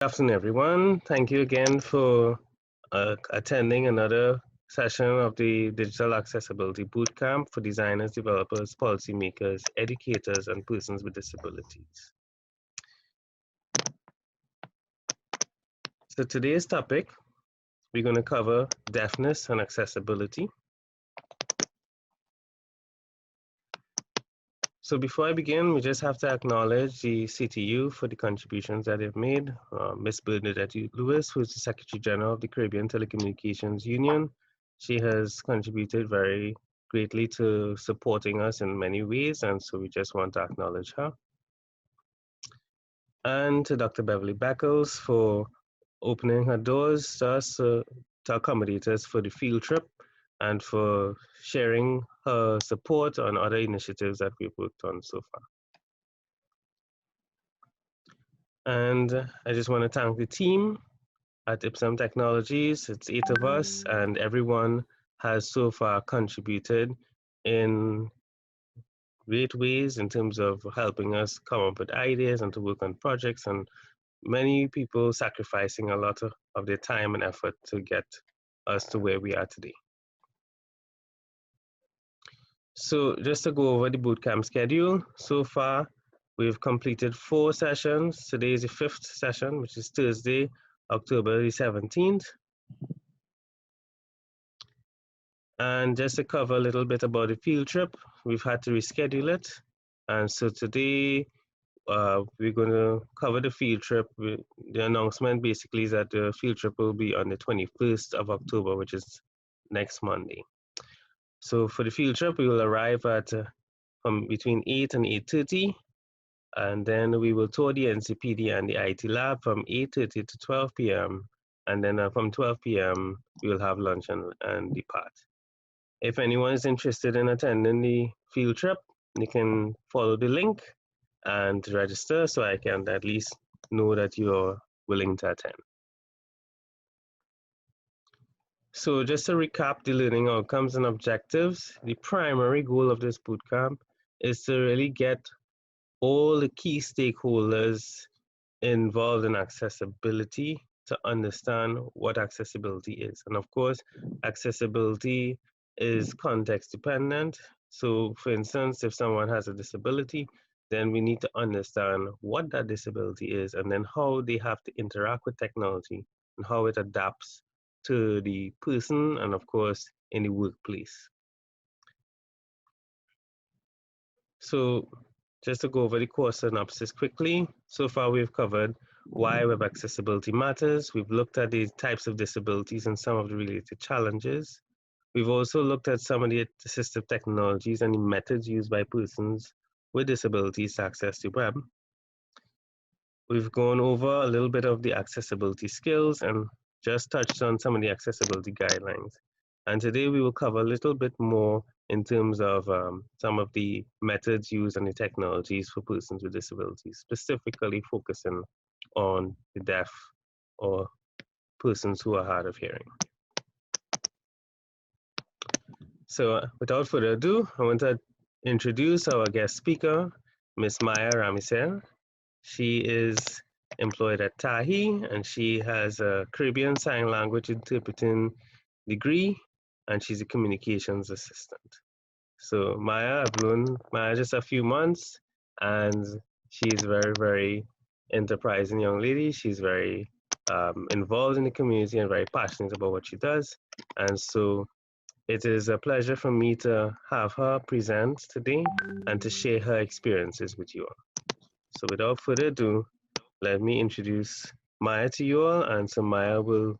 Good afternoon, everyone. Thank you again for attending another session of the Digital Accessibility Bootcamp for designers, developers, policymakers, educators, and persons with disabilities. So today's topic, we're going to cover deafness and accessibility. So before I begin, we just have to acknowledge the CTU for the contributions that they've made. Ms. Bernadette Lewis, who is the Secretary General of the Caribbean Telecommunications Union. She has contributed very greatly to supporting us in many ways, and so we just want to acknowledge her. And to Dr. Beverly Beckles for opening her doors to us to accommodate us for the field trip and for sharing her support on other initiatives that we've worked on so far. And I just want to thank the team at Ipsum Technologies. It's 8 of us, and everyone has so far contributed in great ways in terms of helping us come up with ideas and to work on projects, and many people sacrificing a lot of their time and effort to get us to where we are today. So just to go over the bootcamp schedule, so far we've completed 4 sessions. Today is the 5th session, which is Thursday, October the 17th. And just to cover a little bit about the field trip, we've had to reschedule it. And so today we're going to cover the field trip. The announcement basically is that the field trip will be on the 21st of October, which is next Monday. So for the field trip, we will arrive at from between 8 and 8:30. And then we will tour the NCPD and the IT lab from 8:30 to 12 p.m. And then from 12 p.m., we will have lunch and depart. If anyone is interested in attending the field trip, you can follow the link and register so I can at least know that you're willing to attend. So just to recap the learning outcomes and objectives, the primary goal of this bootcamp is to really get all the key stakeholders involved in accessibility to understand what accessibility is. And of course, accessibility is context dependent. So for instance, if someone has a disability, then we need to understand what that disability is and then how they have to interact with technology and how it adapts to the person and of course in the workplace. So just to go over the course synopsis quickly, so far we've covered why web accessibility matters. We've looked at the types of disabilities and some of the related challenges. We've also looked at some of the assistive technologies and the methods used by persons with disabilities to access the web. We've gone over a little bit of the accessibility skills and just touched on some of the accessibility guidelines. And today we will cover a little bit more in terms of some of the methods used and the technologies for persons with disabilities, specifically focusing on the deaf or persons who are hard of hearing. So without further ado, I want to introduce our guest speaker, Ms. Maya Ramesar. She is employed at TTAHI and she has a Caribbean Sign Language interpreting degree and she's a communications assistant. So Maya, I've known Maya just a few months and she's very, very enterprising young lady. She's very involved in the community and very passionate about what she does. And so it is a pleasure for me to have her present today and to share her experiences with you all. So without further ado, let me introduce Maya to you all. And so Maya will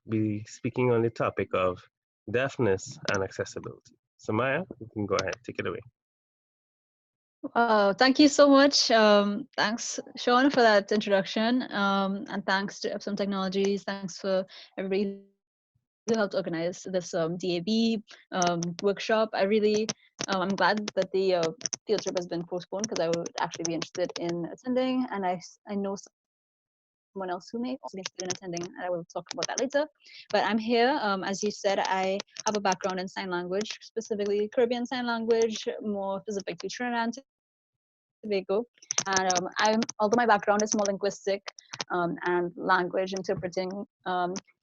be speaking on the topic of deafness and accessibility. So Maya, you can go ahead, take it away. Thank you so much. Thanks, Sean, for that introduction. And thanks to Epsom Technologies. Thanks for everybody who helped organize this DAB workshop. I'm glad that the field trip has been postponed because I would actually be interested in attending. And I know someone else who may also be interested in attending, and I will talk about that later. But I'm here. As you said, I have a background in sign language, specifically Caribbean Sign Language, more specific to Trinidad and Tobago. Tobago, and although my background is more linguistic and language interpreting,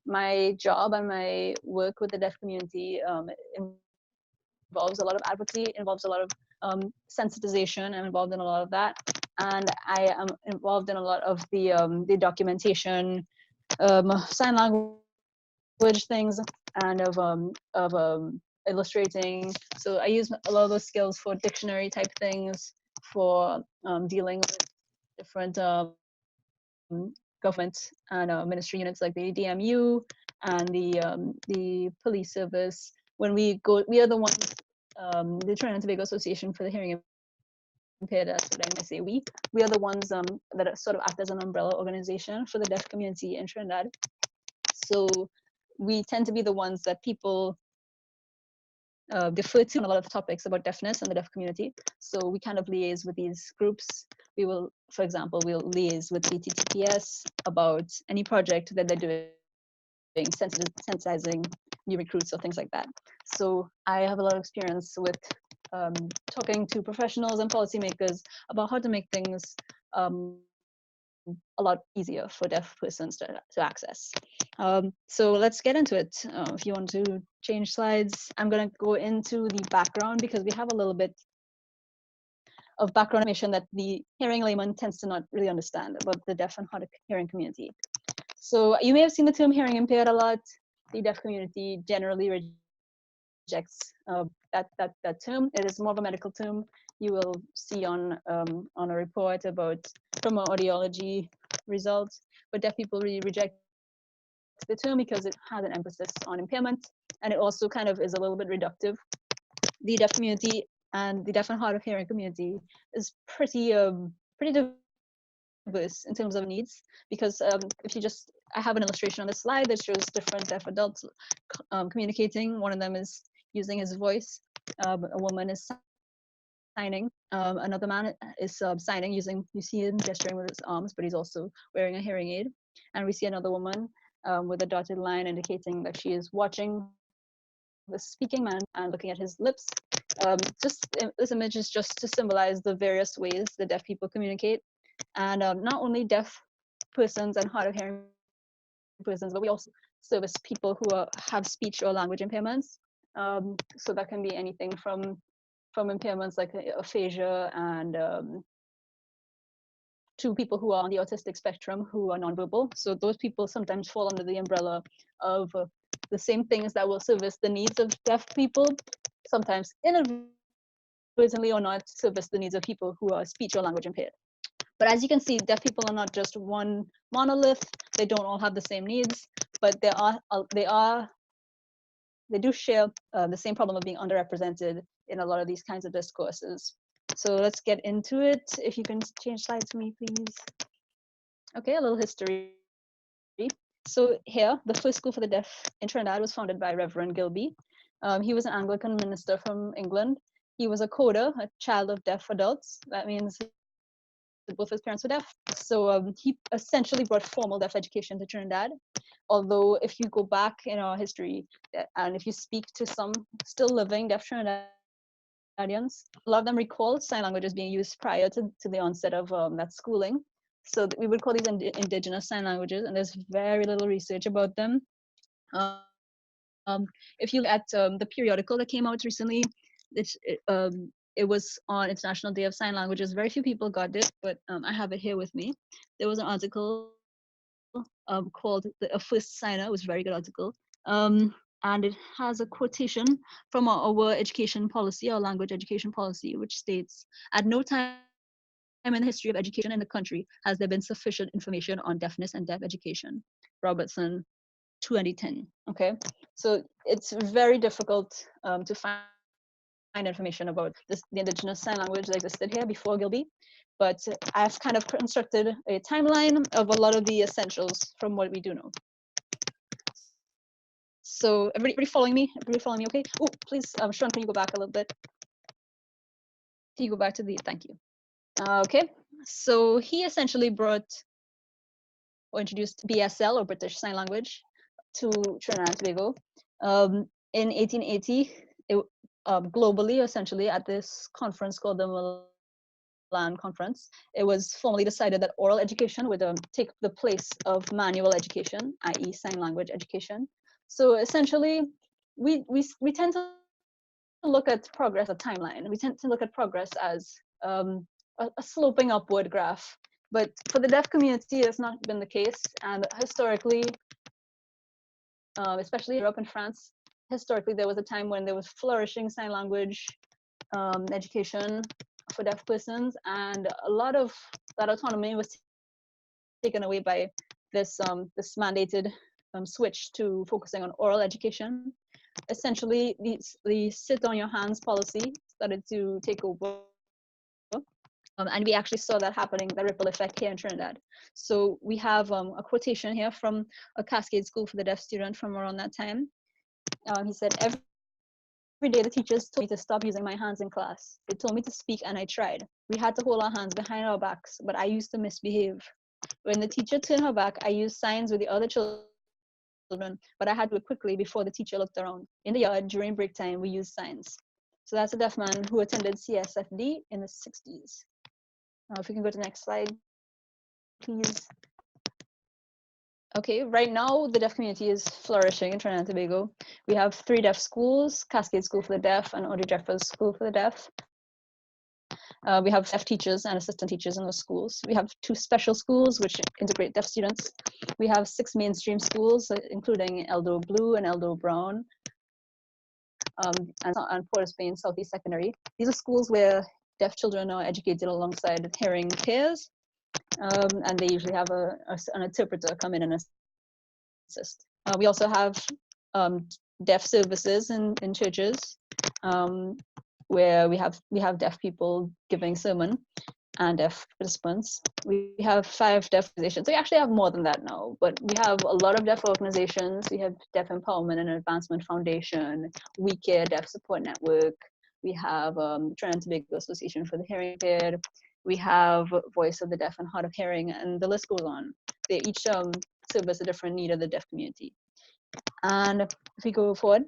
my job and my work with the deaf community involves a lot of advocacy, involves a lot of sensitization. I'm involved in a lot of that, and I am involved in a lot of the documentation, sign language things, and of illustrating. So I use a lot of those skills for dictionary type things, for dealing with different government and ministry units like the DMU and the police service. When we go, we are the ones, the Trinidad and Tobago Association for the Hearing Impaired, that's what I say we are the ones that sort of act as an umbrella organization for the deaf community in Trinidad. So we tend to be the ones that people defer to on a lot of topics about deafness and the deaf community. So we kind of liaise with these groups. We will, for example, we'll liaise with the TTPS about any project that they're doing, sensitizing new recruits or things like that. So I have a lot of experience with talking to professionals and policymakers about how to make things a lot easier for deaf persons to access. So let's get into it. If you want to change slides, I'm going to go into the background because we have a little bit of background information that the hearing layman tends to not really understand about the deaf and hard of hearing community. So you may have seen the term hearing impaired a lot. The deaf community generally rejects that term. It is more of a medical term. You will see on a report about from our audiology results, but deaf people really reject the term because it has an emphasis on impairment, and it also kind of is a little bit reductive. The deaf community and the deaf and hard of hearing community is pretty diverse in terms of needs, because if you just, I have an illustration on the slide that shows different deaf adults communicating. One of them is using his voice. A woman is signing. Another man is signing using, you see him gesturing with his arms, but he's also wearing a hearing aid. And we see another woman with a dotted line indicating that she is watching the speaking man and looking at his lips. This image is just to symbolize the various ways the deaf people communicate. And not only deaf persons and hard of hearing persons, but we also service people who have speech or language impairments. So that can be anything from impairments like aphasia and to people who are on the autistic spectrum who are nonverbal. So those people sometimes fall under the umbrella of the same things that will service the needs of deaf people, sometimes inadvertently or not service the needs of people who are speech or language impaired. But as you can see, deaf people are not just one monolith. They don't all have the same needs, but they do share the same problem of being underrepresented in a lot of these kinds of discourses. So let's get into it. If you can change slides for me, please. Okay, a little history. So here, the first school for the deaf in Trinidad was founded by Reverend Gilby. He was an Anglican minister from England. He was a coder, a child of deaf adults. That means both his parents were deaf. So he essentially brought formal deaf education to Trinidad. Although if you go back in our history, and if you speak to some still living deaf Trinidadians, a lot of them recall sign languages being used prior to the onset of that schooling. So we would call these indigenous sign languages, and there's very little research about them. If you look at the periodical that came out recently, it was on International Day of Sign Languages. Very few people got it, but I have it here with me. There was an article called A First Signer. It was a very good article. And it has a quotation from our education policy, our language education policy, which states, "At no time in the history of education in the country has there been sufficient information on deafness and deaf education." Robertson, 2010. Okay, so it's very difficult to find information about the indigenous sign language that existed here before Gilby, but I've kind of constructed a timeline of a lot of the essentials from what we do know. So everybody following me? Everybody following me? Okay. Oh, please, Sean, can you go back a little bit? Can you go back to the? Thank you. Okay. So he essentially brought or introduced BSL, or British Sign Language, to Trinidad and Tobago in 1880. Globally, essentially, at this conference called the land conference, it was formally decided that oral education would take the place of manual education, i.e. sign language education. So essentially, we tend to look at progress as a timeline. We tend to look at progress as a sloping upward graph. But for the deaf community, it's not been the case. And historically, especially in Europe and France, historically, there was a time when there was flourishing sign language education for deaf persons, and a lot of that autonomy was taken away by this this mandated switch to focusing on oral education. Essentially, the sit on your hands policy started to take over. And we actually saw that happening, the ripple effect here in Trinidad. So we have a quotation here from a Cascade School for the Deaf student from around that time. He said, every day the teachers told me to stop using my hands in class. They told me to speak and I tried. We had to hold our hands behind our backs, but I used to misbehave. When the teacher turned her back, I used signs with the other children, but I had to do it quickly before the teacher looked around. In the yard, during break time, we used signs. So that's a deaf man who attended CSFD in the 60s. If we can go to the next slide, please. Okay, right now the deaf community is flourishing in Trinidad and Tobago. We have 3 deaf schools, Cascade School for the Deaf and Audrey Jeffers School for the Deaf. We have deaf teachers and assistant teachers in those schools. We have 2 special schools which integrate deaf students. We have 6 mainstream schools, including Eldo Blue and Eldo Brown, and Port of Spain Southeast Secondary. These are schools where deaf children are educated alongside hearing peers, and they usually have an interpreter come in and assist. We also have deaf services in churches, where we have deaf people giving sermon and deaf participants. We have 5 deaf organizations. So we actually have more than that now, but we have a lot of deaf organizations. We have Deaf Empowerment and Advancement Foundation, We Care Deaf Support Network. We have Trinidad and Tobago Association for the Hearing Impaired. We have Voice of the Deaf and Hard of Hearing, and the list goes on. They each service a different need of the deaf community. And if we go forward.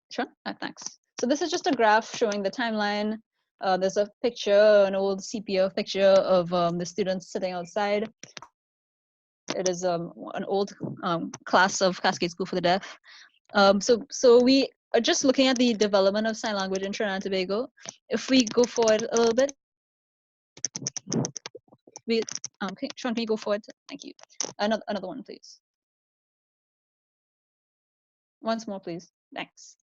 Sure, thanks. So this is just a graph showing the timeline. There's a picture, an old sepia picture of the students sitting outside. It is an old class of Cascade School for the Deaf. So we are just looking at the development of sign language in Trinidad and Tobago. If we go forward a little bit, okay, Sean, can you go forward? Thank you. Another one, please. Once more, please. Thanks.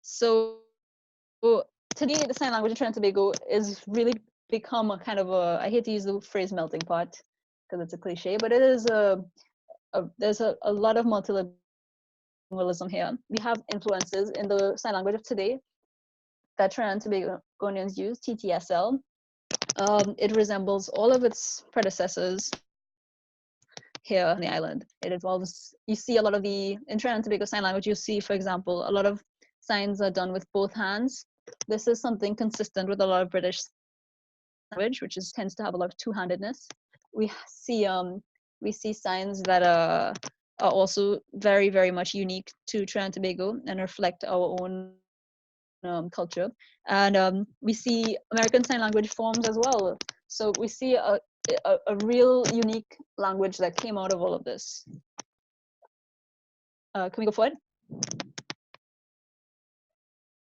So today, the sign language in Trinidad and Tobago is really become a kind of a, I hate to use the phrase melting pot because it's a cliche, but it is there's a lot of multilingualism here. We have influences in the sign language of today that Trinidad and Tobagonians use, TTSL. It resembles all of its predecessors here on the island. It involves, you see a lot of in Trinidad and Tobago sign language, you see, for example, a lot of signs are done with both hands. This is something consistent with a lot of British language, which tends to have a lot of two-handedness. We see signs that are also very, very much unique to Trinidad and Tobago and reflect our own culture. And we see American Sign Language forms as well. So we see a real unique language that came out of all of this. Can we go forward?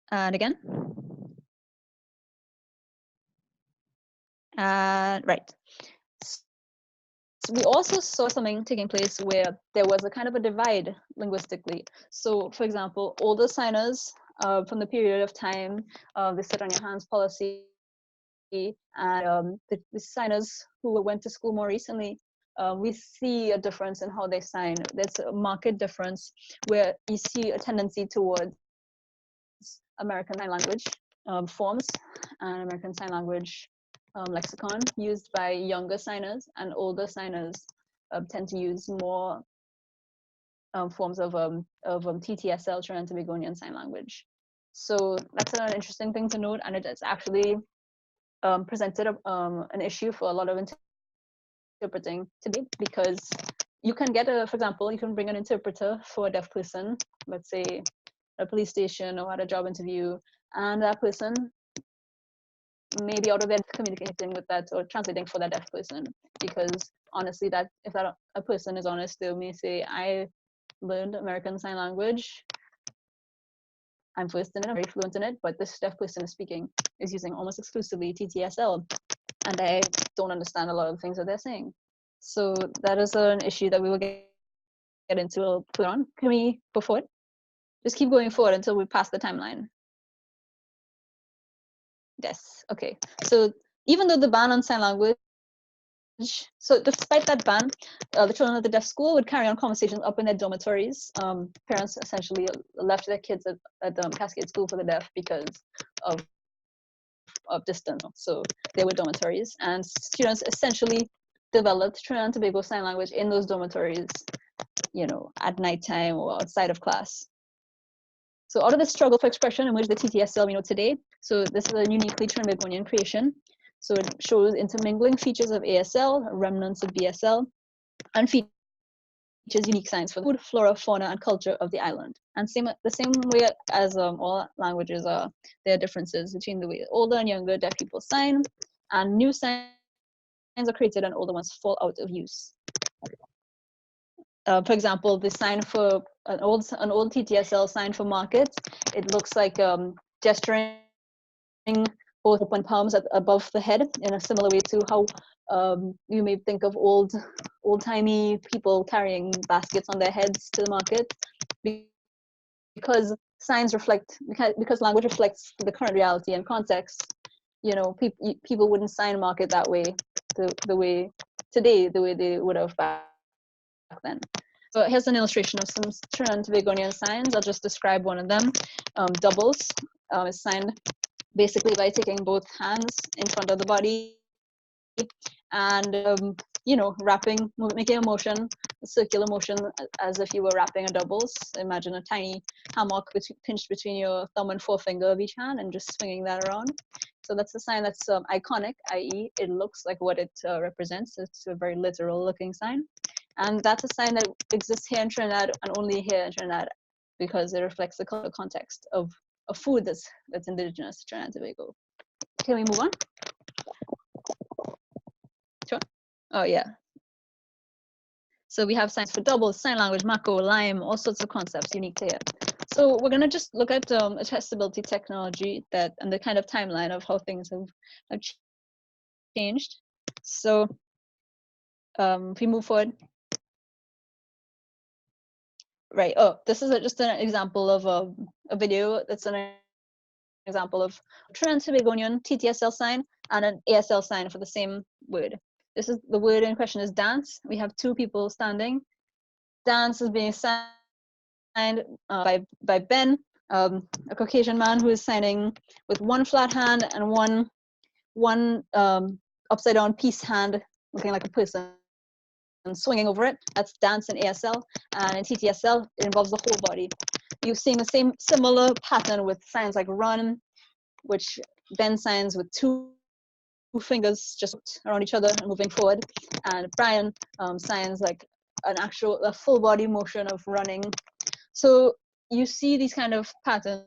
And again. Right. So we also saw something taking place where there was a kind of a divide linguistically. So, for example, older signers from the period of time, the sit on your hands policy, and the signers who went to school more recently, we see a difference in how they sign. There's a marked difference where you see a tendency towards American Sign Language forms and American Sign Language lexicon used by younger signers, and older signers tend to use more forms of TTSL, Trinidad and Tobagonian Sign Language. So that's an interesting thing to note, and it is actually presented an issue for a lot of interpreting today, because you can get for example, you can bring an interpreter for a deaf person, let's say at a police station or at a job interview, and that person maybe out of their communicating with that or translating for that deaf person, because honestly, that if that a person is honest, they may say, I learned American Sign Language, I'm first in it, I'm very fluent in it, but this deaf person is using almost exclusively TTSL, and I don't understand a lot of the things that they're saying. So that is an issue that we will get into. We'll put on. Can we go forward? Just keep going forward until we pass the timeline. Yes, okay. So even though the ban on sign language, so despite that ban, the children at the deaf school would carry on conversations up in their dormitories. Parents essentially left their kids at Cascade School for the Deaf because of distance. So they were dormitories, and students essentially developed Trinidad and Tobago Sign Language in those dormitories, you know, at nighttime or outside of class. So out of this struggle for expression emerged the TTSL we know today. So this is a uniquely Trinbagonian creation. So it shows intermingling features of ASL, remnants of BSL, and features unique signs for the food, flora, fauna, and culture of the island. And the same way as all languages are, there are differences between the way older and younger deaf people sign, and new signs are created and older ones fall out of use. For example, the sign for an old TTSL sign for markets, it looks like gesturing both open palms above the head in a similar way to how you may think of old-timey people carrying baskets on their heads to the market, because signs reflect, because language reflects the current reality and context. You know, people wouldn't sign market that way, the way today, the way they would have back then. So here's an illustration of some Trinidad and Tobagonian signs. I'll just describe one of them. Doubles is signed basically by taking both hands in front of the body and you know, making a motion, a circular motion, as if you were wrapping a doubles. Imagine a tiny hammock pinched between your thumb and forefinger of each hand and just swinging that around. So that's a sign that's iconic, i.e. it looks like what it represents. It's a very literal looking sign. And that's a sign that exists here in Trinidad and only here in Trinidad, because it reflects the cultural context of food that's indigenous to Trinidad and Tobago. Can we move on? Sure. Oh yeah. So we have signs for doubles, sign language, Mako, Lime, all sorts of concepts unique to here. So we're gonna just look at accessibility technology and the kind of timeline of how things have changed. So if we move forward. Right. Oh, this is just an example of a video that's an example of Trinidad and Tobagonian TTSL sign and an ASL sign for the same word. This is the word in question is dance. We have two people standing. Dance is being signed by Ben, a Caucasian man who is signing with one flat hand and one upside down peace hand, looking like a person, and swinging over it. That's dance in ASL, and in TTSL it involves the whole body. You're seeing the same similar pattern with signs like run, which Ben signs with two fingers just around each other and moving forward, and Brian signs like a full body motion of running. So you see these kind of patterns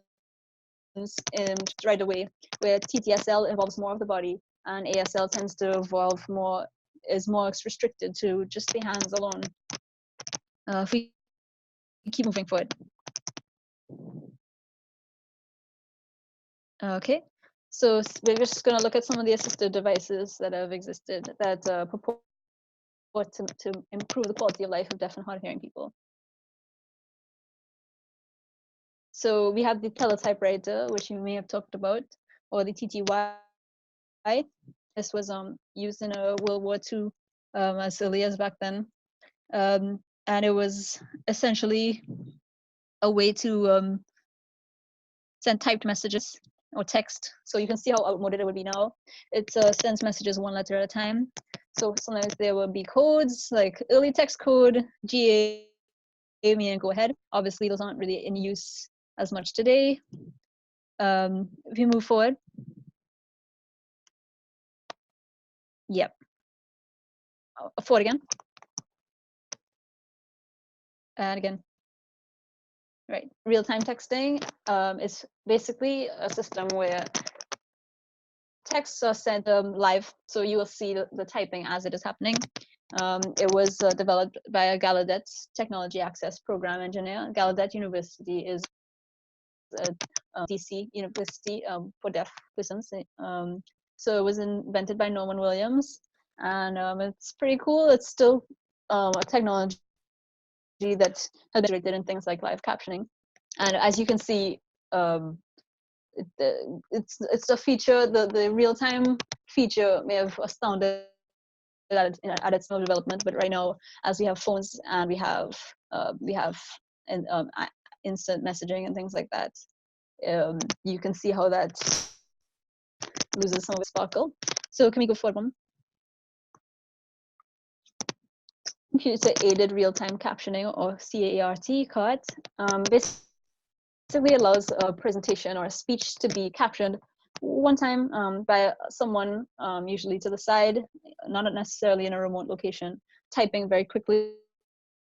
right away, where TTSL involves more of the body and ASL tends to involve is more restricted to just the hands alone. If we keep moving forward. Okay, so we're just going to look at some of the assistive devices that have existed that purport to improve the quality of life of deaf and hard of hearing people. So we have the teletypewriter, which you may have talked about, or the TTY. This was used in World War II as early as back then. And it was essentially a way to send typed messages or text. So you can see how outmoded it would be now. It sends messages one letter at a time. So sometimes there will be codes like early text code, GA, meaning go ahead. Obviously, those aren't really in use as much today. If you move forward. Yep. Forward again. And again. Right. Real-time texting is basically a system where texts are sent live, so you will see the typing as it is happening. It was developed by a Gallaudet Technology Access Program engineer. Gallaudet University is a DC university for deaf persons. So it was invented by Norman Williams, and it's pretty cool. It's still a technology that has been integrated in things like live captioning. And as you can see, it's a feature, the real-time feature may have astounded at its development, but right now, as we have phones and we have instant messaging and things like that, you can see how that loses some of its sparkle. So can we go forward one? Computer-aided real-time captioning, or CART, basically allows a presentation or a speech to be captioned one time by someone, usually to the side, not necessarily in a remote location, typing very quickly.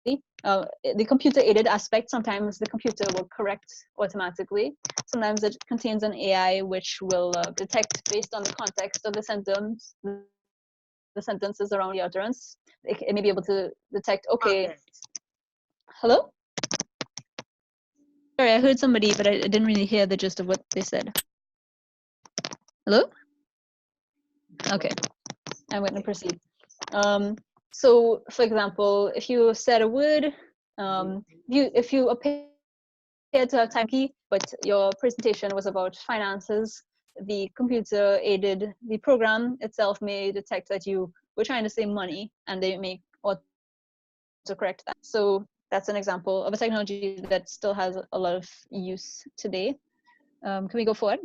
The computer-aided aspect, sometimes the computer will correct automatically. Sometimes it contains an AI which will detect based on the context of the sentence, the sentences around the utterance. It may be able to detect, okay. Hello? Sorry, I heard somebody, but I didn't really hear the gist of what they said. Hello? Okay, I'm going to proceed. So, for example, if you said a word, if you appear to have time key, but your presentation was about finances, the computer aided, the program itself may detect that you were trying to say money, and they may auto-correct that. So that's an example of a technology that still has a lot of use today. Can we go forward?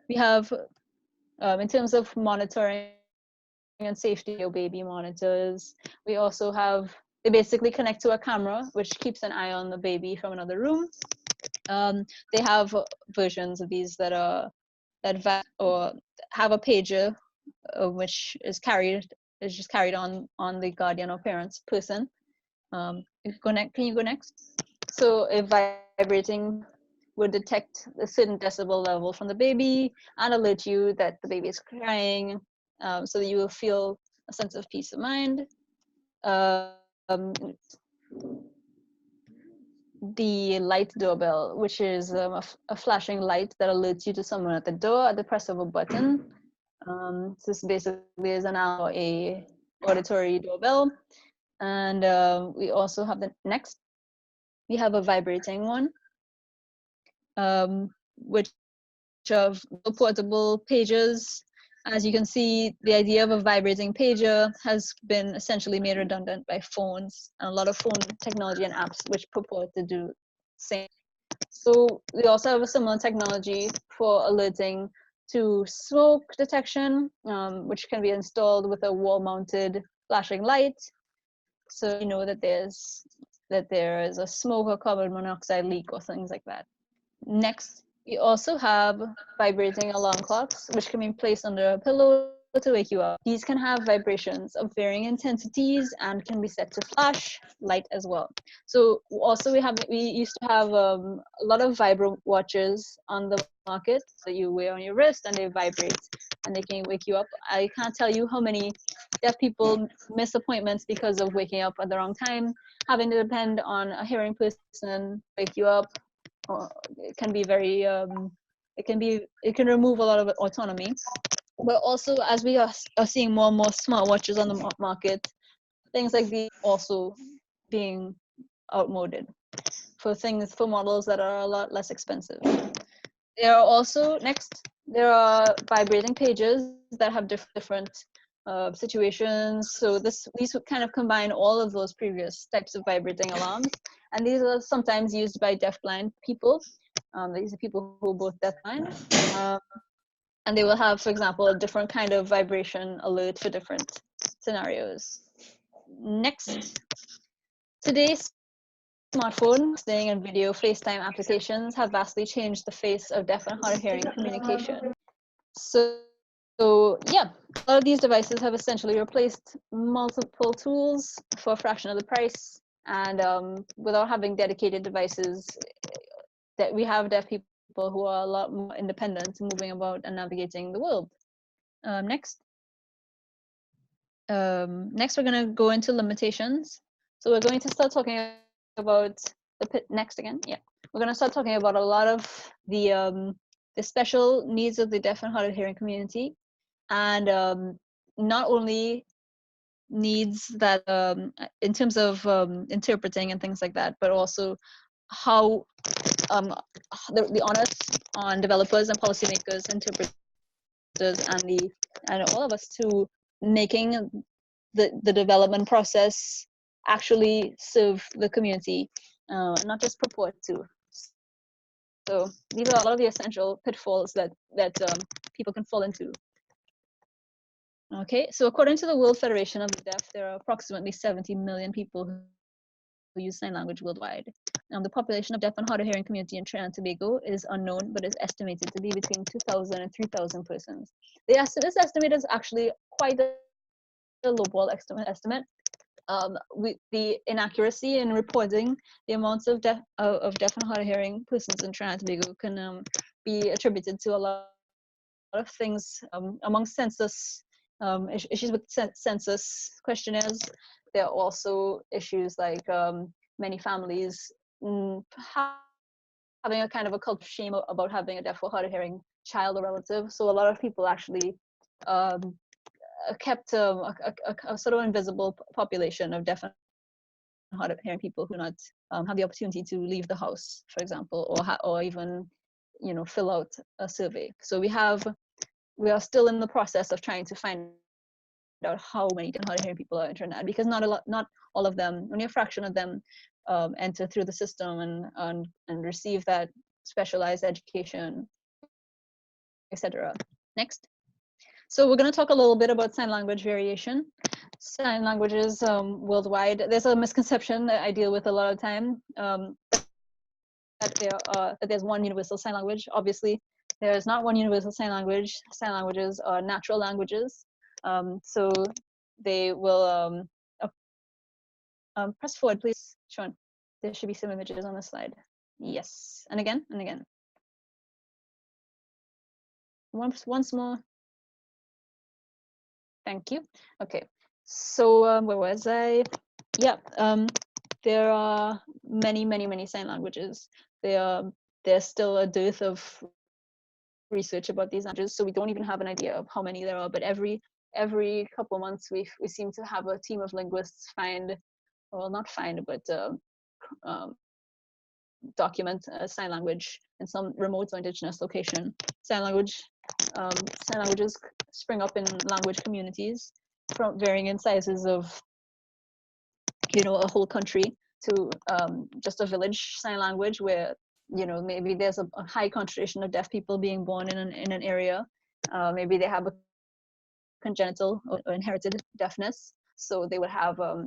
We have, in terms of monitoring and safety of baby monitors, we also have, they basically connect to a camera which keeps an eye on the baby from another room. They have versions of these that are or have a pager which is just carried on the guardian or parent's person. If you go next, can you go next? So if vibrating would detect a certain decibel level from the baby and alert you that the baby is crying, so that you will feel a sense of peace of mind. The light doorbell, which is a flashing light that alerts you to someone at the door at the press of a button. So this basically is an auditory doorbell. And we also have the next. We have a vibrating one, which of portable pages. As you can see, the idea of a vibrating pager has been essentially made redundant by phones and a lot of phone technology and apps which purport to do the same. So we also have a similar technology for alerting to smoke detection, which can be installed with a wall-mounted flashing light. So you know that there is a smoke or carbon monoxide leak or things like that. Next, we also have vibrating alarm clocks, which can be placed under a pillow to wake you up. These can have vibrations of varying intensities and can be set to flash light as well. So also we used to have a lot of vibro watches on the market that you wear on your wrist and they vibrate and they can wake you up. I can't tell you how many deaf people miss appointments because of waking up at the wrong time, having to depend on a hearing person to wake you up. It can be very it can remove a lot of autonomy. But also, as we are seeing more and more smartwatches on the market, things like these also being outmoded for models that are a lot less expensive. There are also there are vibrating pages that have different situations. So these would kind of combine all of those previous types of vibrating alarms, and these are sometimes used by deafblind people. These are people who are both deafblind, and they will have, for example, a different kind of vibration alert for different scenarios. Next, today's smartphone, texting, and video FaceTime applications have vastly changed the face of deaf and hard of hearing communication. So yeah, a lot of these devices have essentially replaced multiple tools for a fraction of the price, and without having dedicated devices, that we have deaf people who are a lot more independent, moving about and navigating the world. Next. Next, we're going to go into limitations. So we're going to start talking about next again. Yeah, we're going to start talking about a lot of the special needs of the deaf and hard of hearing community, and not only needs that in terms of interpreting and things like that, but also how the onus on developers and policymakers, interpreters, and all of us to making the development process actually serve the community, not just purport to. So these are a lot of the essential pitfalls that people can fall into. Okay, so according to the World Federation of the Deaf, there are approximately 70 million people who use sign language worldwide. The population of deaf and hard of hearing community in Trinidad and Tobago is unknown, but is estimated to be between 2,000 and 3,000 persons. This estimate is actually quite a lowball estimate. The inaccuracy in reporting the amounts of deaf and hard of hearing persons in Trinidad and Tobago can be attributed to a lot of things among census issues with census questionnaires. There are also issues like many families having a kind of a culture shame about having a deaf or hard of hearing child or relative. So a lot of people actually kept a sort of invisible population of deaf and hard of hearing people who not have the opportunity to leave the house, for example, or even fill out a survey. So we are still in the process of trying to find out how many hard of hearing people are in Trinidad, because not all of them, only a fraction of them enter through the system and receive that specialized education, etc. Next. So we're going to talk a little bit about sign language variation. Sign languages worldwide. There's a misconception that I deal with a lot of time that there's one universal sign language. Obviously, there is not one universal sign language. Sign languages are natural languages. So they will press forward, please, Sean. There should be some images on the slide. Yes, and again, and again. Once more. Thank you. Okay, so where was I? Yeah, there are many sign languages. There's still a dearth of research about these languages, so we don't even have an idea of how many there are. But every couple of months, we seem to have a team of linguists document sign language in some remote or indigenous location. Sign languages spring up in language communities from varying in sizes of a whole country to just a village sign language where maybe there's a high concentration of deaf people being born in an area. Maybe they have a congenital or inherited deafness, so they would have a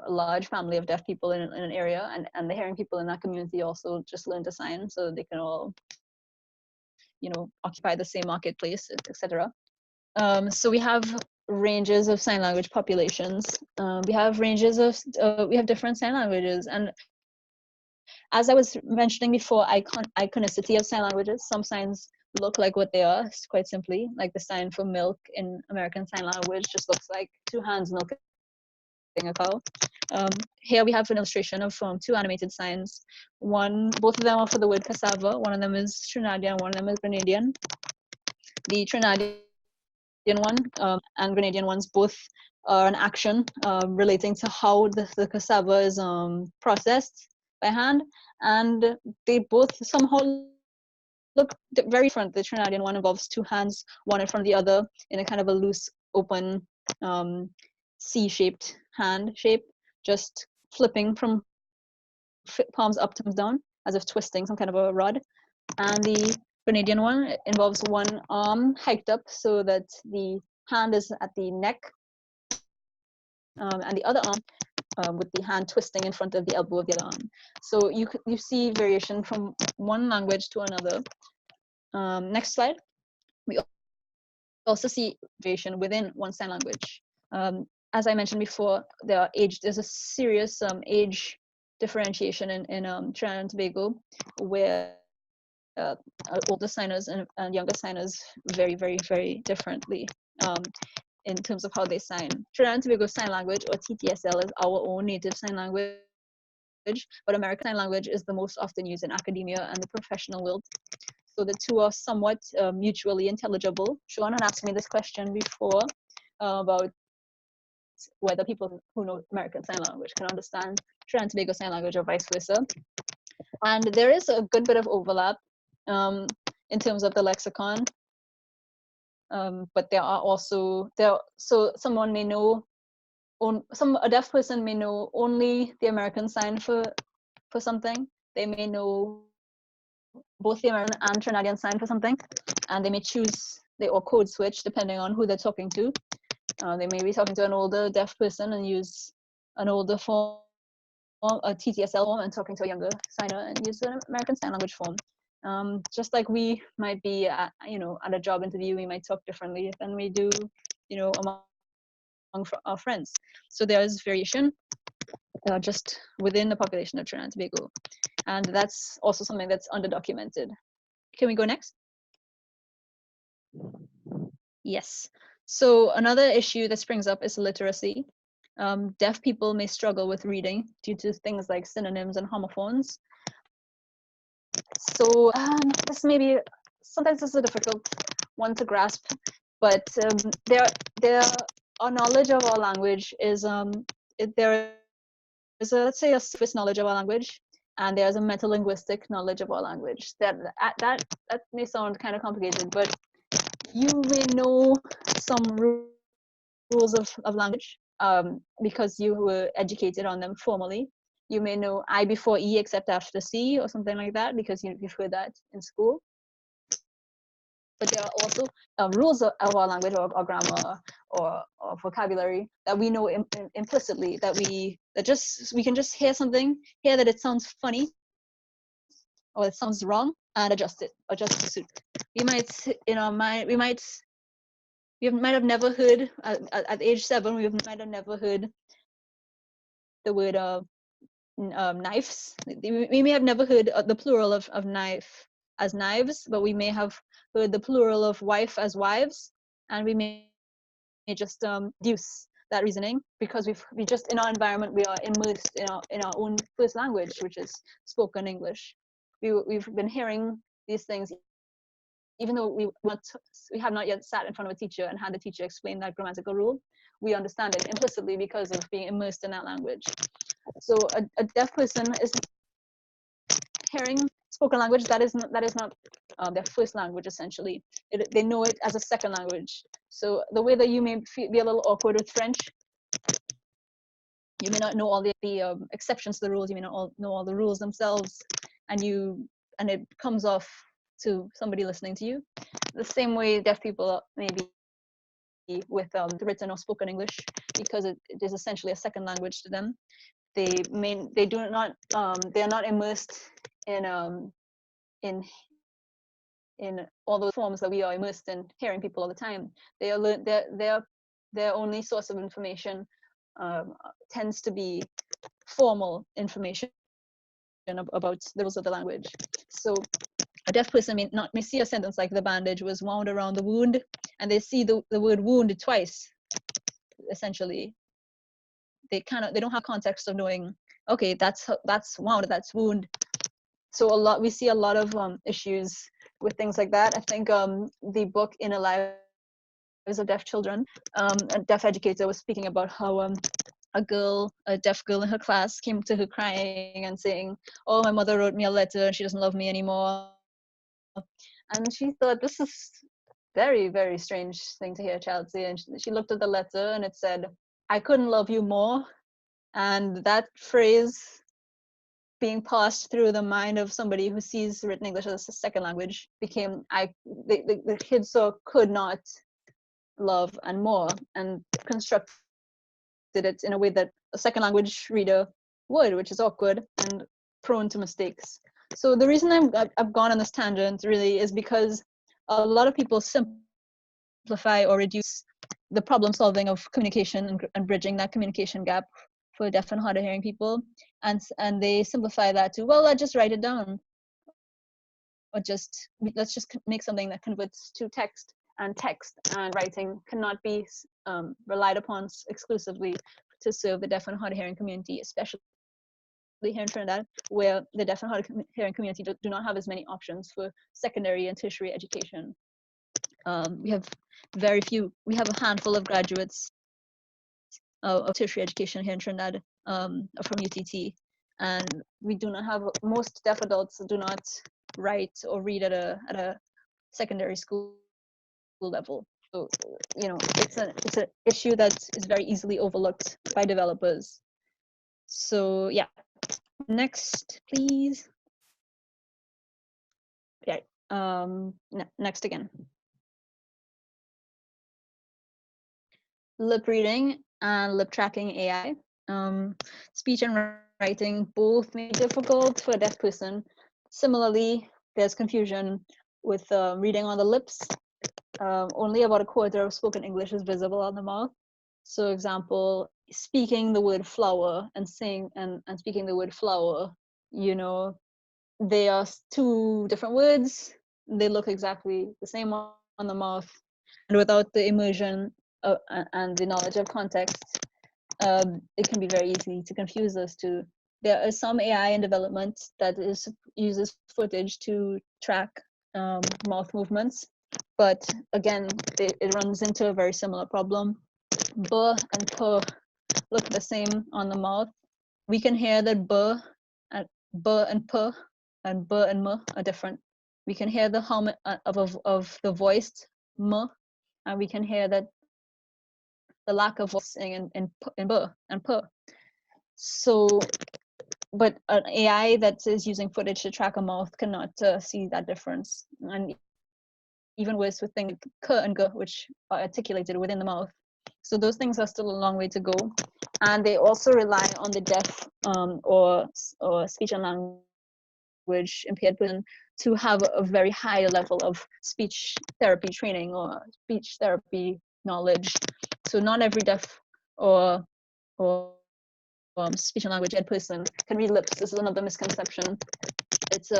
large family of deaf people in an area, and the hearing people in that community also just learn to sign, so they can all occupy the same marketplace, etc. So we have ranges of sign language populations. We have different sign languages, and as I was mentioning before, iconicity of sign languages. Some signs look like what they are, quite simply, like the sign for milk in American Sign Language just looks like two hands milking a cow. Here we have an illustration of two animated signs. Both of them are for the word cassava. One of them is Trinidadian, one of them is Grenadian. The Trinidadian one and Grenadian ones both are an action relating to how the cassava is processed by hand, and they both somehow look very different. The Trinidadian one involves two hands, one in front of the other, in a kind of a loose, open, C-shaped hand shape, just flipping from palms up, palms down, as if twisting some kind of a rod. And the Grenadian one involves one arm hiked up so that the hand is at the neck, and the other arm with the hand twisting in front of the elbow of the other arm. So you see variation from one language to another. Next slide. We also see variation within one sign language. As I mentioned before, there's a serious age differentiation in Trinidad and Tobago, where older signers and younger signers very differently. in terms of how they sign. Trinidad and Tobago Sign Language, or TTSL, is our own native sign language, but American Sign Language is the most often used in academia and the professional world. So the two are somewhat mutually intelligible. Sean had asked me this question before about whether people who know American Sign Language can understand Trinidad and Tobago Sign Language or vice versa. And there is a good bit of overlap in terms of the lexicon. But there are also, so someone may know, a deaf person may know only the American sign for something. They may know both the American and Trinidadian sign for something, and they may choose, or code switch depending on who they're talking to. They may be talking to an older deaf person and use an older form, a TTSL form, and talking to a younger signer and use an American Sign Language form. Just like we might be at, at a job interview, we might talk differently than we do, among our friends. So there is variation just within the population of Trinidad and Tobago. And that's also something that's underdocumented. Can we go next? Yes. So another issue that springs up is literacy. Deaf people may struggle with reading due to things like synonyms and homophones. So this may be, sometimes this is a difficult one to grasp, but our knowledge of our language is, there is a, let's say, a surface knowledge of our language, and there's a metalinguistic knowledge of our language. That may sound kind of complicated, but you may know some rules of language because you were educated on them formally. You may know I before E except after C or something like that because you've heard that in school. But there are also rules of our language or grammar or vocabulary that we know implicitly, that we can just hear something, hear that it sounds funny or it sounds wrong, and adjust to suit. We might, we might have never heard at age 7. We might have never heard the word knives. We may have never heard the plural of knife as knives, but we may have heard the plural of wife as wives, and we may just deduce that reasoning because we just, in our environment, we are immersed in our own first language, which is spoken English. We've been hearing these things even though we have not yet sat in front of a teacher and had the teacher explain that grammatical rule. We understand it implicitly because of being immersed in that language. So a deaf person is hearing spoken language that is not their first language. Essentially, they know it as a second language. So the way that you may be a little awkward with French, you may not know all the exceptions to the rules. You may not know all the rules themselves, and it comes off to somebody listening to you. The same way deaf people may be with the written or spoken English, because it is essentially a second language to them. They are not immersed in all those forms that we are immersed in hearing people all the time. Their only source of information tends to be formal information about the rules of the language. So a deaf person may see a sentence like the bandage was wound around the wound, and they see the word wound twice. Essentially, they don't have context of knowing, okay, that's wound, that's wound. So we see a lot of issues with things like that. I think the book Inner Lives of Deaf Children, a deaf educator was speaking about how a deaf girl in her class came to her crying and saying, oh, my mother wrote me a letter and she doesn't love me anymore. And she thought, this is very, very strange thing to hear a child say. And she looked at the letter and it said, I couldn't love you more. And that phrase being passed through the mind of somebody who sees written English as a second language became, the kids so could not love and more, and constructed it in a way that a second language reader would, which is awkward and prone to mistakes. So the reason I've gone on this tangent really is because a lot of people simplify or reduce the problem solving of communication and bridging that communication gap for deaf and hard of hearing people, and they simplify that to, well, let's just write it down, or let's just make something that converts to text. and text and writing cannot be relied upon exclusively to serve the deaf and hard of hearing community, especially here in Trinidad, where the deaf and hard of hearing community do not have as many options for secondary and tertiary education. We have a handful of graduates of tertiary education here in Trinidad from UTT, and we do not have, most deaf adults do not write or read at a secondary school level. So, you know, it's an issue that is very easily overlooked by developers. So yeah, next please. Yeah, next again. Lip reading and lip tracking AI. Speech and writing both may be difficult for a deaf person. Similarly, there's confusion with reading on the lips. Only about a quarter of spoken English is visible on the mouth. So example, speaking the word flower and saying and speaking the word flower, you know, they are two different words. They look exactly the same on the mouth, and without the immersion and the knowledge of context, it can be very easy to confuse those two. There is some AI in development that uses footage to track mouth movements, but again, it runs into a very similar problem. B and P look the same on the mouth. We can hear that B and P and B and M are different. We can hear the hum of the voiced M, and we can hear that the lack of voicing in B and P. So, but an AI that is using footage to track a mouth cannot see that difference. And even worse with things like K and G, which are articulated within the mouth. So those things are still a long way to go. And they also rely on the deaf or speech and language impaired person to have a very high level of speech therapy training or speech therapy knowledge. So not every deaf or speech and language ed person can read lips. This is another misconception. It's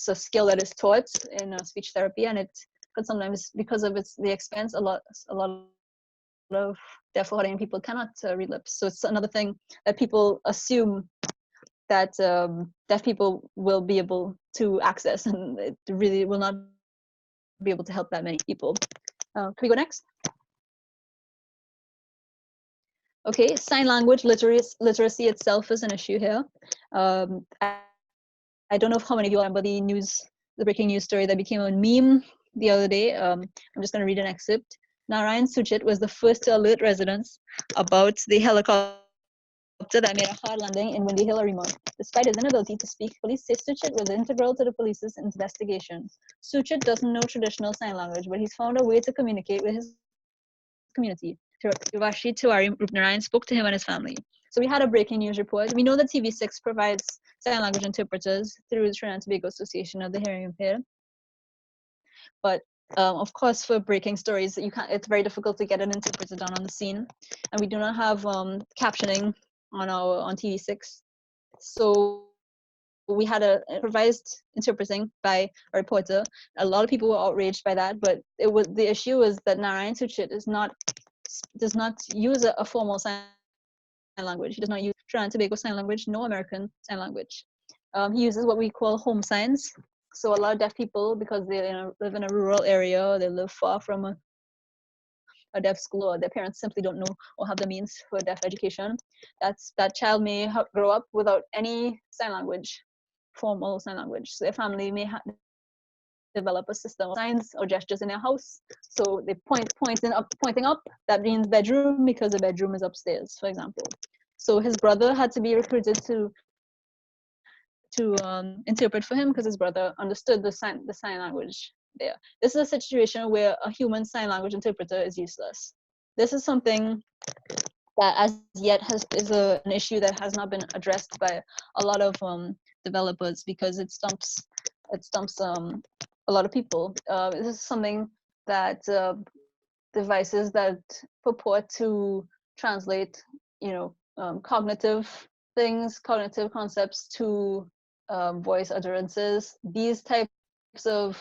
a skill that is taught in speech therapy, and but sometimes because of the expense, a lot of deaf or hard of hearing people cannot read lips. So it's another thing that people assume that deaf people will be able to access, and it really will not be able to help that many people. Can we go next? Okay, sign language literacy itself is an issue here. I don't know how many of you remember the breaking news story that became a meme the other day. I'm just going to read an excerpt. Narayan Suchit was the first to alert residents about the helicopter that made a hard landing in Windy Hill, Arima. Despite his inability to speak, police say Suchit was integral to the police's investigation. Suchit doesn't know traditional sign language, but he's found a way to communicate with his community. Urvashi Tiwari Rupnarayan spoke to him and his family. So we had a breaking news report. We know that TV6 provides sign language interpreters through the Trinidad and Tobago Association of the Hearing Impaired. But of course, for breaking stories, it's very difficult to get an interpreter down on the scene, and we do not have captioning on TV6. So we had a improvised interpreting by a reporter. A lot of people were outraged by that, but the issue is that Narayan Suchit does not use a formal sign language. He does not use Trinidad and Tobago Sign Language, no American Sign Language. He uses what we call home signs. So a lot of deaf people, because they live in a rural area, they live far from a deaf school, or their parents simply don't know or have the means for deaf education, that child may grow up without any sign language, formal sign language. So their family may develop a system of signs or gestures in their house. So they pointing up, that means bedroom, because the bedroom is upstairs, for example. So his brother had to be recruited to interpret for him, because his brother understood the sign language there. This is a situation where a human sign language interpreter is useless. This is something that as yet is an issue that has not been addressed by a lot of developers, because it stumps a lot of people. This is something that devices that purport to translate, cognitive things, cognitive concepts to voice utterances. These types of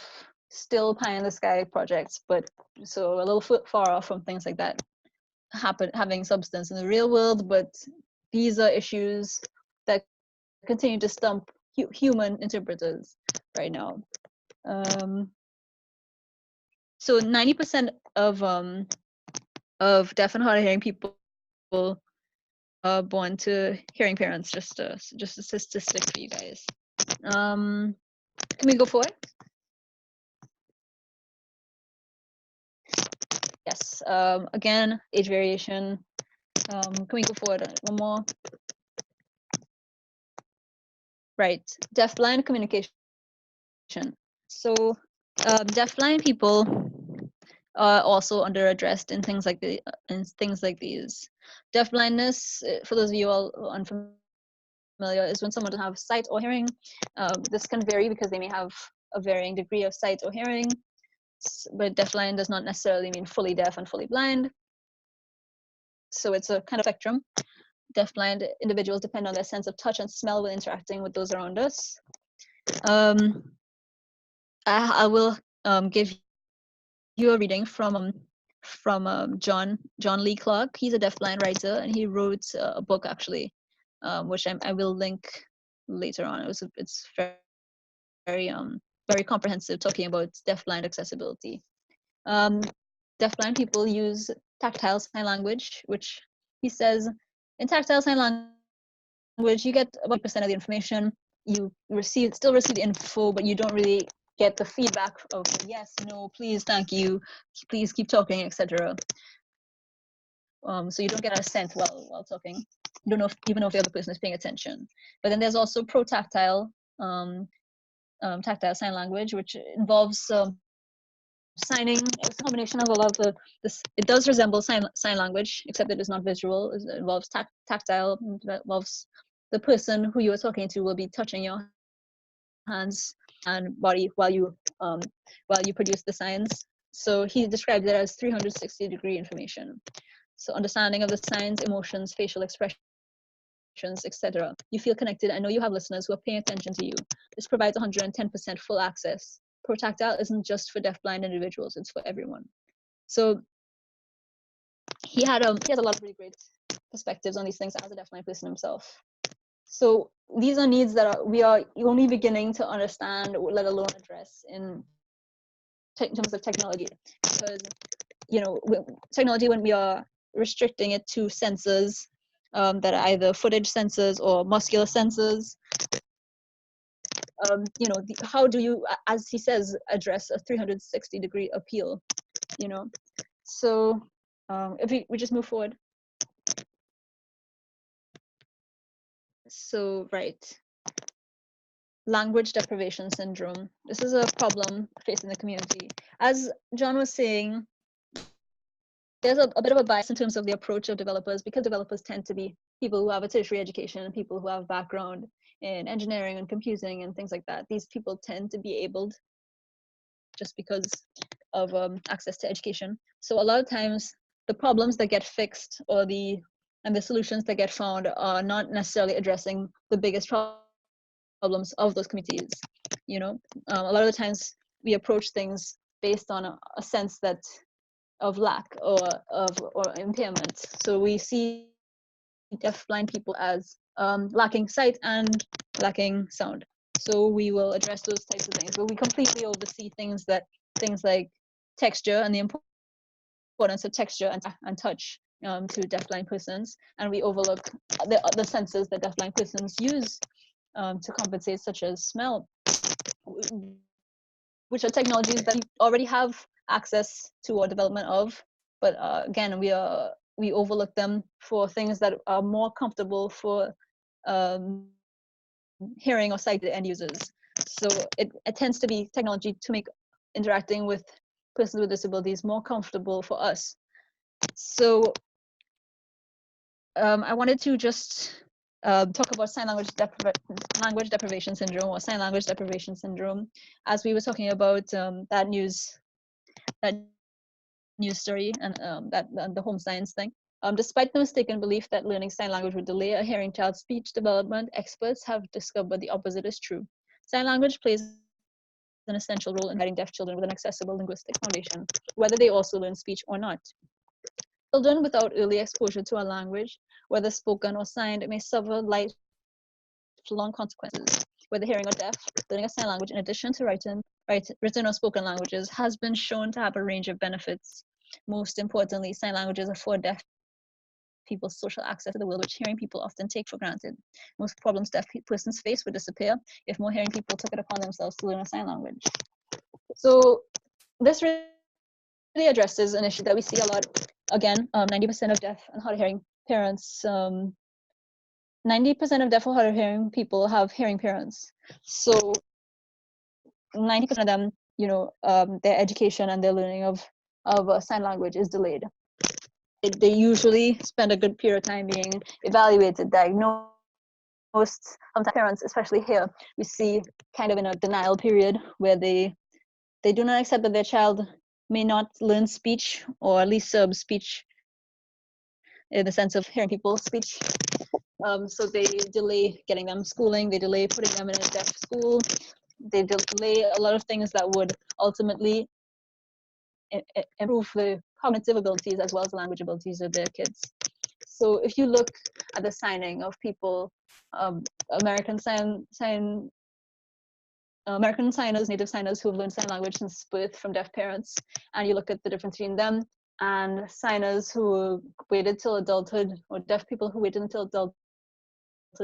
still pie in the sky projects, but so a little far off from things like that having substance in the real world. But these are issues that continue to stump human interpreters right now. So 90% of deaf and hard of hearing people are born to hearing parents. Just a statistic for you guys. Can we go forward? Yes. Again, age variation. Can we go forward one more? Right. Deafblind communication. So deafblind people are also underaddressed in things like these. Deafblindness, for those of you all unfamiliar, is when someone doesn't have sight or hearing. This can vary because they may have a varying degree of sight or hearing, but deafblind does not necessarily mean fully deaf and fully blind. So it's a kind of spectrum. Deafblind individuals depend on their sense of touch and smell when interacting with those around us. I will give you a reading from John Lee Clark. He's a deafblind writer, and he wrote a book actually, which I will link later on. It's very comprehensive, talking about deafblind accessibility. Deafblind people use tactile sign language, which he says in tactile sign language you get about 8% of the information. You still receive the info, but you don't really get the feedback of yes, no, please, thank you, please keep talking, etc. So you don't get a sense while talking. You don't know even know if the other person is paying attention. But then there's also protactile tactile sign language, which involves signing. It's a combination of a lot of this. It does resemble sign language, except it is not visual. It involves tactile. It involves the person who you are talking to will be touching your hands and body while you produce the signs. So he described it as 360-degree information. So understanding of the signs, emotions, facial expressions, etc. You feel connected. I know you have listeners who are paying attention to you. This provides 110% full access. Protactile isn't just for deafblind individuals; it's for everyone. So he has a lot of really great perspectives on these things as a deafblind person himself. So these are needs that we are only beginning to understand, let alone address in terms of technology. Because technology, when we are restricting it to sensors that are either footage sensors or muscular sensors, how do you, as he says, address a 360-degree appeal? So if we just move forward. So right, language deprivation syndrome. This is a problem facing the community. As John was saying, there's a bit of a bias in terms of the approach of developers, because developers tend to be people who have a tertiary education and people who have background in engineering and computing and things like that. These people tend to be abled just because of access to education. So a lot of times the problems that get fixed or the solutions that get found are not necessarily addressing the biggest problems of those communities. A lot of the times we approach things based on a sense of lack or impairment. So we see deafblind people as lacking sight and lacking sound. So we will address those types of things, but we completely oversee things like texture and the importance of texture and touch to deafblind persons, and we overlook the senses that deafblind persons use to compensate, such as smell, which are technologies that we already have access to or development of, but again, we overlook them for things that are more comfortable for hearing or sighted end users. So it tends to be technology to make interacting with persons with disabilities more comfortable for us. So I wanted to just talk about language deprivation syndrome, or sign language deprivation syndrome, as we were talking about that news story and the home science thing. Despite the mistaken belief that learning sign language would delay a hearing child's speech development, experts have discovered the opposite is true. Sign language plays an essential role in guiding deaf children with an accessible linguistic foundation, whether they also learn speech or not. Children without early exposure to a language, whether spoken or signed, may suffer lifelong consequences. Whether hearing or deaf, learning a sign language in addition to written or spoken languages has been shown to have a range of benefits. Most importantly, sign languages afford deaf people social access to the world, which hearing people often take for granted. Most problems deaf persons face would disappear if more hearing people took it upon themselves to learn a sign language. So this really addresses an issue that we see a lot. Again, 90% of deaf and hard of hearing parents, 90% of deaf or hard of hearing people have hearing parents. So 90% of them, their education and their learning of sign language is delayed. They usually spend a good period of time being evaluated, diagnosed. Sometimes parents, especially here, we see kind of in a denial period where they do not accept that their child may not learn speech, or at least speech in the sense of hearing people's speech. So they delay getting them schooling, they delay putting them in a deaf school, they delay a lot of things that would ultimately improve the cognitive abilities as well as language abilities of their kids. So if you look at the signing of people, American signers, native signers who have learned sign language since birth from deaf parents, and you look at the difference between them and signers who waited till adulthood, or deaf people who waited until adulthood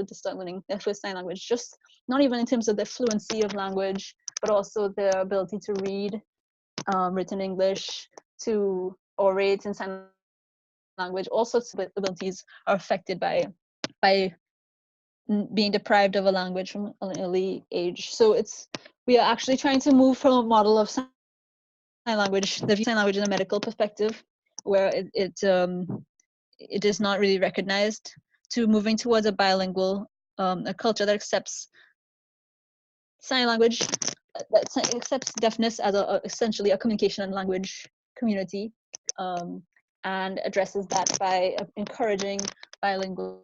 to start learning their first sign language, just not even in terms of their fluency of language, but also their ability to read written English, to orate in sign language. All sorts of abilities are affected by being deprived of a language from an early age. So we are actually trying to move from a model of sign language, the sign language in a medical perspective, where it is not really recognized, to moving towards a bilingual, a culture that accepts sign language, that accepts deafness as essentially a communication and language community, and addresses that by encouraging bilingualism,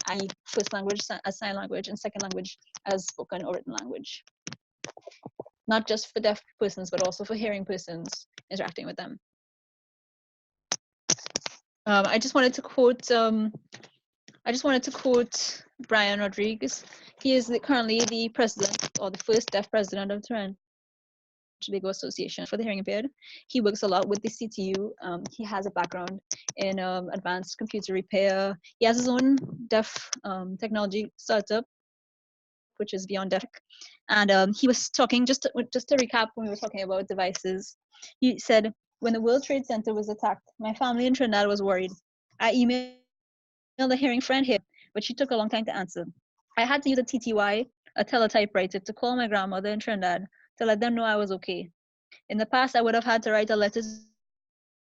i.e. first language as sign language and second language as spoken or written language. Not just for deaf persons, but also for hearing persons interacting with them. I just wanted to quote Brian Rodriguez. He is currently the president, or the first deaf president of Toronto Tobago Association for the Hearing Impaired. He works a lot with the CTU. He has a background in advanced computer repair. He has his own deaf technology startup, which is Beyond Deaf. And he was talking, just to recap, when we were talking about devices, he said, when the World Trade Center was attacked, my family in Trinidad was worried. I emailed a hearing friend here, but she took a long time to answer. I had to use a TTY, a teletypewriter, to call my grandmother in Trinidad to let them know I was okay. In the past, I would have had to write a letter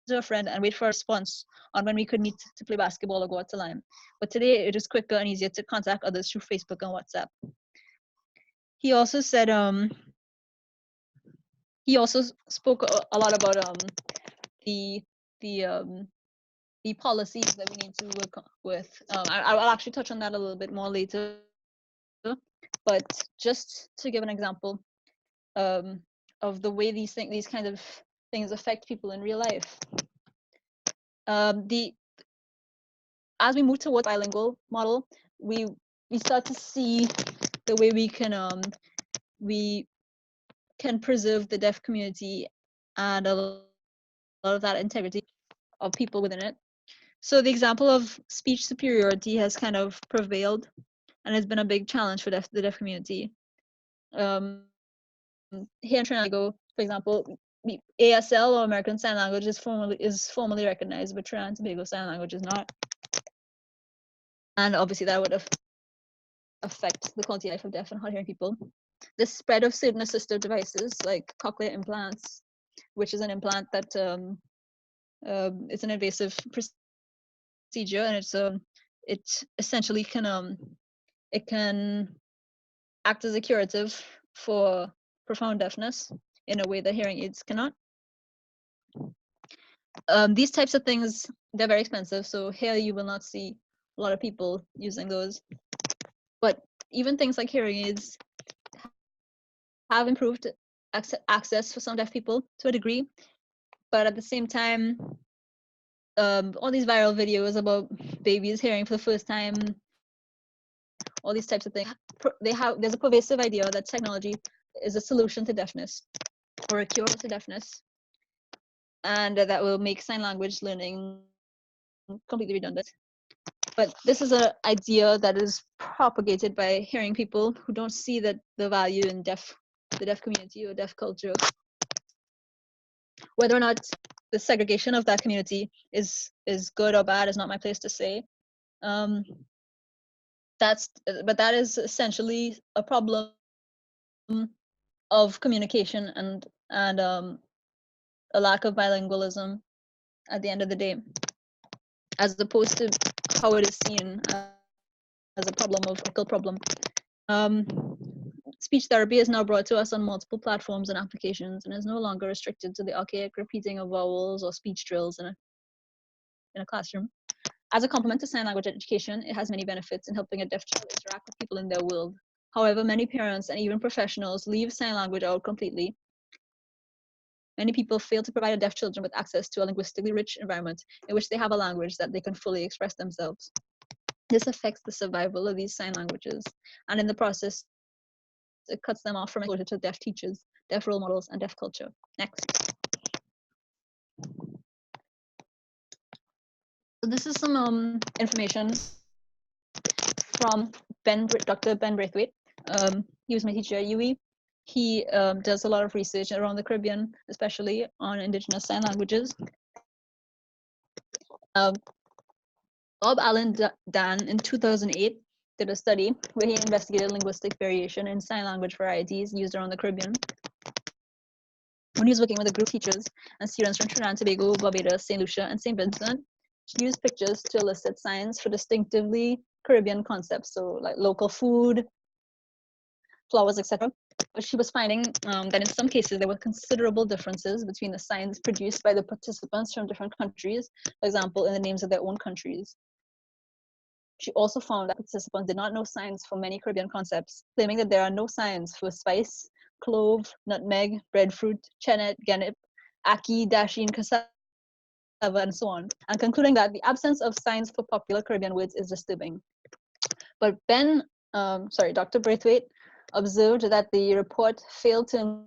to a friend and wait for a response on when we could meet to play basketball or go out to Lime. But today, it is quicker and easier to contact others through Facebook and WhatsApp. He also said, he also spoke a lot about the policies that we need to work with. I'll actually touch on that a little bit more later. But just to give an example of the way these kind of things affect people in real life. As we move towards bilingual model, we start to see the way we can preserve the deaf community and a lot of that integrity of people within it. So the example of speech superiority has kind of prevailed and has been a big challenge for the deaf community. Here in Trinidad, for example, ASL, or American Sign Language, is formally recognized, but Trinidad and Tobago Sign Language is not. And obviously that would affect the quality of life of deaf and hard hearing people. The spread of certain assistive devices like cochlear implants, which is an implant that it's an invasive procedure, and it essentially can act as a curative for profound deafness in a way that hearing aids cannot. These types of things, they're very expensive, so here you will not see a lot of people using those. But even things like hearing aids have improved access for some deaf people to a degree, but at the same time, all these viral videos about babies hearing for the first time, all these types of things, there's a pervasive idea that technology is a solution to deafness or a cure to deafness, and that will make sign language learning completely redundant. But this is an idea that is propagated by hearing people who don't see that the value in the deaf community or deaf culture. Whether or not the segregation of that community is good or bad is not my place to say. But that is essentially a problem of communication and a lack of bilingualism at the end of the day, as opposed to how it is seen as a problem of ethical problem. Speech therapy is now brought to us on multiple platforms and applications, and is no longer restricted to the archaic repeating of vowels or speech drills in a classroom. As a complement to sign language education, it has many benefits in helping a deaf child interact with people in their world. However, many parents and even professionals leave sign language out completely. Many people fail to provide deaf children with access to a linguistically rich environment in which they have a language that they can fully express themselves. This affects the survival of these sign languages, and in the process, it cuts them off from exposure to deaf teachers, deaf role models, and deaf culture. Next. So this is some information from Dr. Ben Braithwaite. He was my teacher at UE. He does a lot of research around the Caribbean, especially on Indigenous sign languages. Bob Allen Dan in 2008 did a study where he investigated linguistic variation in sign language varieties used around the Caribbean. When he was working with a group of teachers and students from Trinidad and Tobago, Barbados, St. Lucia, and St. Vincent, she used pictures to elicit signs for distinctively Caribbean concepts, so like local food, flowers, etc. But she was finding that in some cases there were considerable differences between the signs produced by the participants from different countries, for example, in the names of their own countries. She also found that participants did not know signs for many Caribbean concepts, claiming that there are no signs for spice, clove, nutmeg, breadfruit, chenet, genep, ackee, dasheen, cassava, and so on, and concluding that the absence of signs for popular Caribbean words is disturbing. But Dr. Braithwaite observed that the report failed to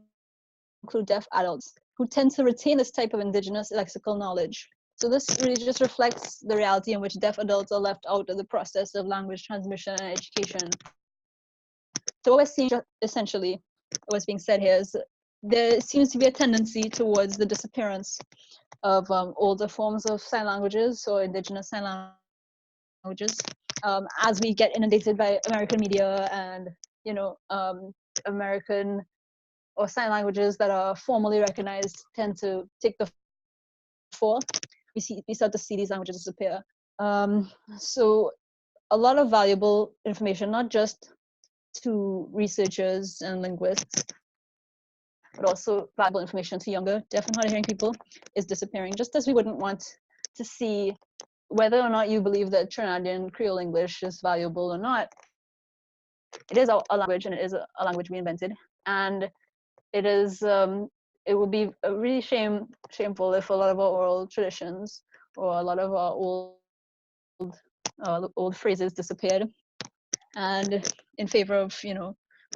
include deaf adults who tend to retain this type of indigenous lexical knowledge. So this really just reflects the reality in which deaf adults are left out of the process of language transmission and education. So what we're seeing, essentially, what's being said here is there seems to be a tendency towards the disappearance of older forms of sign languages or indigenous sign languages as we get inundated by American media and, American or sign languages that are formally recognized tend to take the fall. We start to see these languages disappear. So a lot of valuable information, not just to researchers and linguists, but also valuable information to younger deaf and hard of hearing people is disappearing, just as we wouldn't want to see whether or not you believe that Trinidadian Creole English is valuable or not. It is a language, and it is a language we invented, and it is it would be really shameful if a lot of our oral traditions or a lot of our old phrases disappeared, and in favor of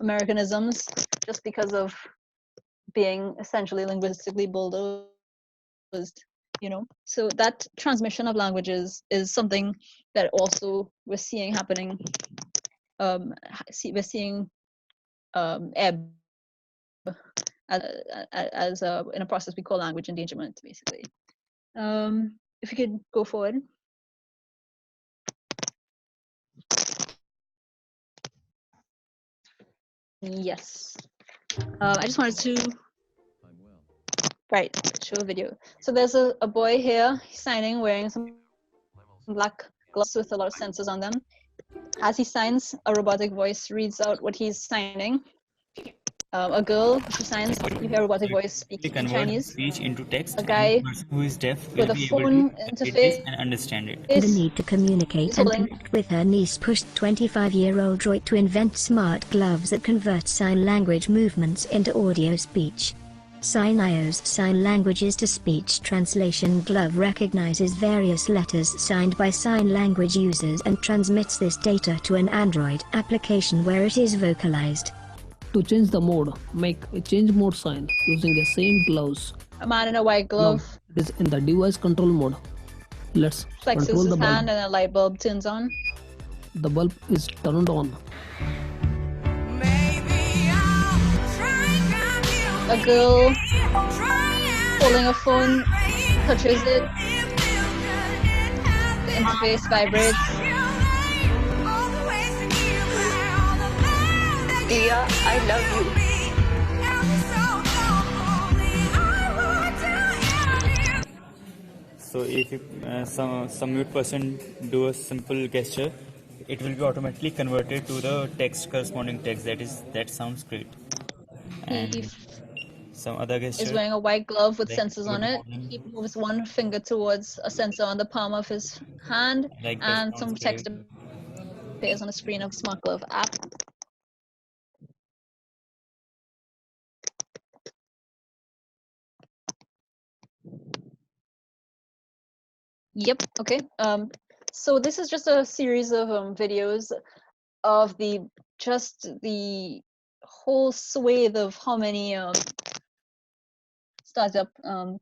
Americanisms, just because of being essentially linguistically bulldozed. So that transmission of languages is something that also we're seeing happening. We're seeing ebb as in a process we call language endangerment, basically. If you could go forward. Yes. I just wanted to show a video. So there's a boy here signing, wearing some black gloves with a lot of sensors on them. As he signs, a robotic voice reads out what he's signing. a girl who signs. You hear a robotic voice We speaking in convert the Chinese. speech into text, A and the guy person who is deaf with will a be able to phone read this interface. and understand it. The need to communicate and Holding connect with her niece pushed 25-year-old Roy to invent smart gloves that convert sign language movements into audio speech. Sign.io's Sign Languages to Speech Translation Glove recognizes various letters signed by sign language users and transmits this data to an Android application where it is vocalized. To change the mode, make a change mode sign using the same gloves. a man in a white Now glove it is in the device control mode. Let's flexes control his the bulb. hand and a light bulb turns on. The bulb is turned on. A girl holding a phone touches it. The interface vibrates. Dia, I love you. So if some mute person do a simple gesture, it will be automatically converted to the text, corresponding text. That sounds great. He And some other is gesture, wearing a white glove with like sensors on good it. morning, He moves one finger towards a sensor on the palm of his hand, like that and sounds some great. text appears on the screen of Smart Glove app. Yep. Okay. So this is just a series of videos of the whole swathe of how many startup and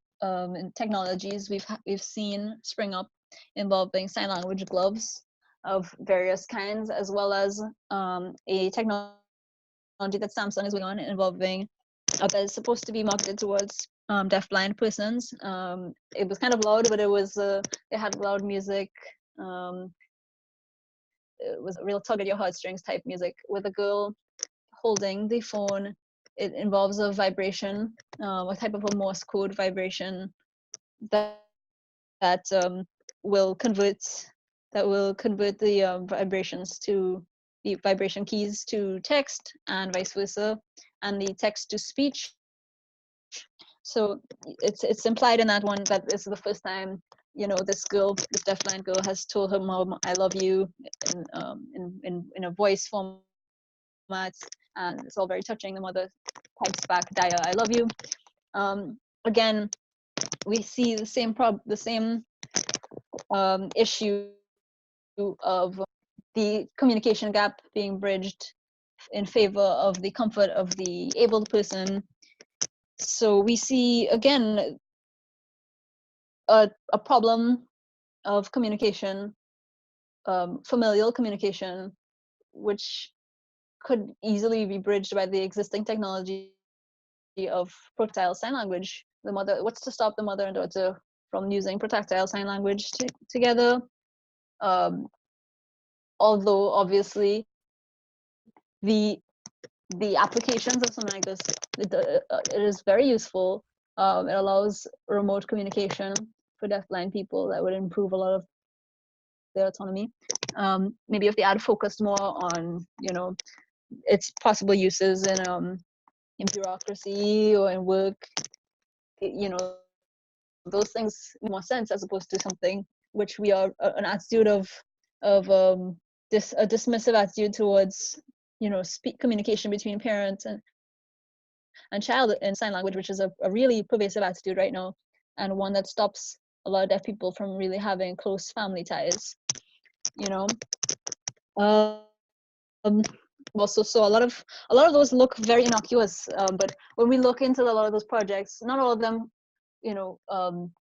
technologies we've seen spring up involving sign language gloves of various kinds, as well as a technology that Samsung is working on involving that is supposed to be marketed towards deafblind persons. It was kind of loud, but it had loud music. It was a real tug at your heartstrings type music with a girl holding the phone. It involves a vibration, a type of a Morse code vibration that will convert the vibrations to the vibration keys to text and vice versa, and the text to speech. So it's implied in that one that this is the first time this deafblind girl has told her mom I love you in a voice format, and it's all very touching. The mother types back, Daya, I love you. Again, we see the same issue of the communication gap being bridged in favor of the comfort of the abled person. So we see again a problem of communication, familial communication, which could easily be bridged by the existing technology of protactile sign language. What's to stop the mother and daughter from using protactile sign language together? Although obviously the applications of something like this, it is very useful. It allows remote communication for deafblind people that would improve a lot of their autonomy. Maybe if they had focused more on its possible uses in bureaucracy or in work, those things make more sense as opposed to something which we are an attitude of a dismissive attitude towards communication between parents and child in sign language, which is a really pervasive attitude right now, and one that stops a lot of deaf people from really having close family ties. Also, so a lot of those look very innocuous, but when we look into a lot of those projects, not all of them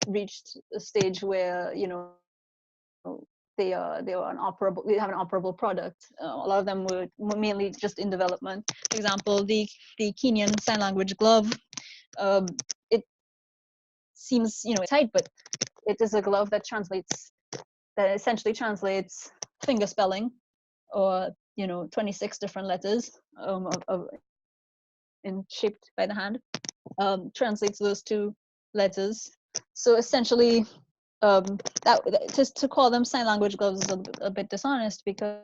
reached a stage where they have an operable product. A lot of them were mainly just in development. For example, the Kenyan sign language glove, it seems tight, but it is a glove that essentially translates finger spelling, or 26 different letters shaped by the hand, translates those two letters. So essentially, to call them sign language gloves is a bit dishonest, because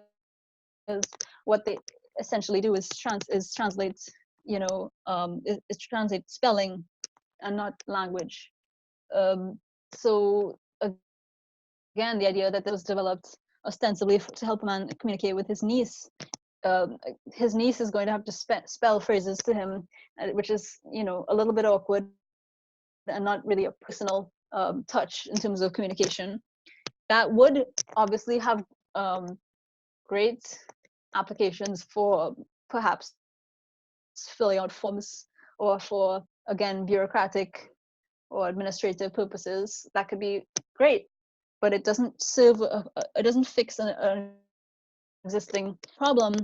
what they essentially do is translate it translates spelling and not language. So again, the idea that this was developed ostensibly to help a man communicate with his niece. His niece is going to have to spell phrases to him, which is, a little bit awkward and not really a personal touch in terms of communication. That would obviously have great applications for perhaps filling out forms or for, again, bureaucratic or administrative purposes. That could be great, but it doesn't serve, it doesn't fix an existing problem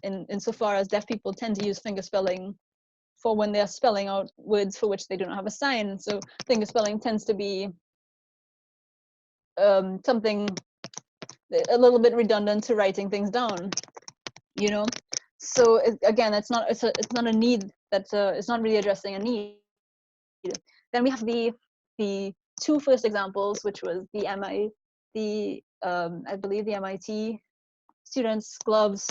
insofar as deaf people tend to use finger spelling for when they're spelling out words for which they do not have a sign. So finger spelling tends to be something a little bit redundant to writing things down, So again, it's not a need it's not really addressing a need. Then we have the two first examples, which was I believe the MIT students' gloves.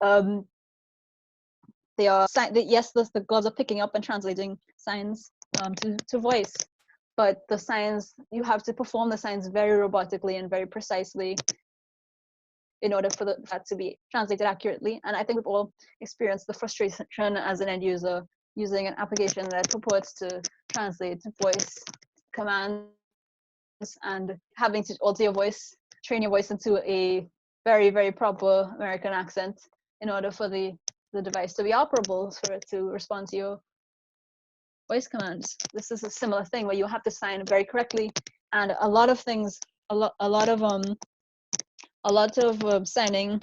They are yes, the gloves are picking up and translating signs to voice, but the signs, you have to perform the signs very robotically and very precisely in order for that to be translated accurately. And I think we've all experienced the frustration as an end user using an application that purports to translate voice commands and having to alter your voice, train your voice into a very, very proper American accent in order for the device to be operable, for it to respond to your voice commands. This is a similar thing where you have to sign very correctly, and a lot of things, a lot of signing,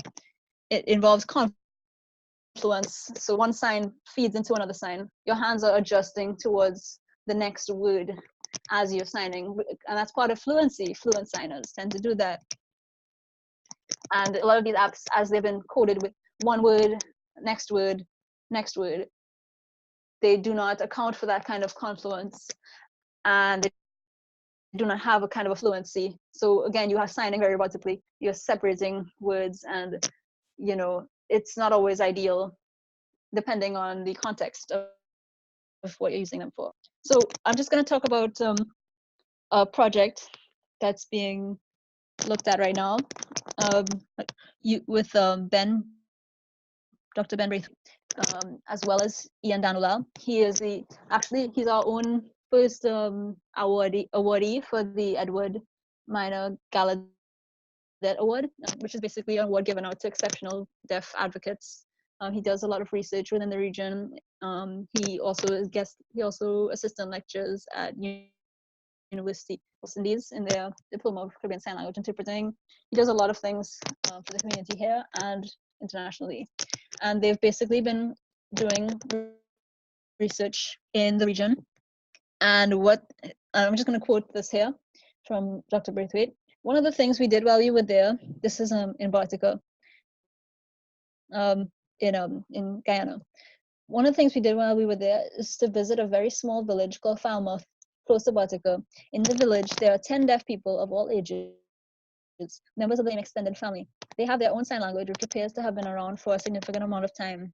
it involves confluence. So one sign feeds into another sign. Your hands are adjusting towards the next word as you're signing, and that's part of fluency. Fluent signers tend to do that. And a lot of these apps, as they've been coded with one word, next word, they do not account for that kind of confluence, and they do not have a kind of a fluency. So again, you are signing very robotically, you're separating words, and it's not always ideal depending on the context of what you're using them for. So I'm just going to talk about a project that's being looked at right now with Dr. Ben Braithwaite, as well as Ian Danulal. He is he's our own first awardee for the Edward Minor Gallaudet Award, which is basically an award given out to exceptional deaf advocates. He does a lot of research within the region. He also assistant lectures at University of Indies in their Diploma of Caribbean Sign Language Interpreting. He does a lot of things for the community here and internationally. And they've basically been doing research in the region. And I'm just going to quote this here from Dr. Braithwaite. One of the things we did while we were there, this is in Bartica, in Guyana. One of the things we did while we were there is to visit a very small village called Falmouth, close to Bartica. In the village, there are 10 deaf people of all ages, members of the extended family. They have their own sign language, which appears to have been around for a significant amount of time.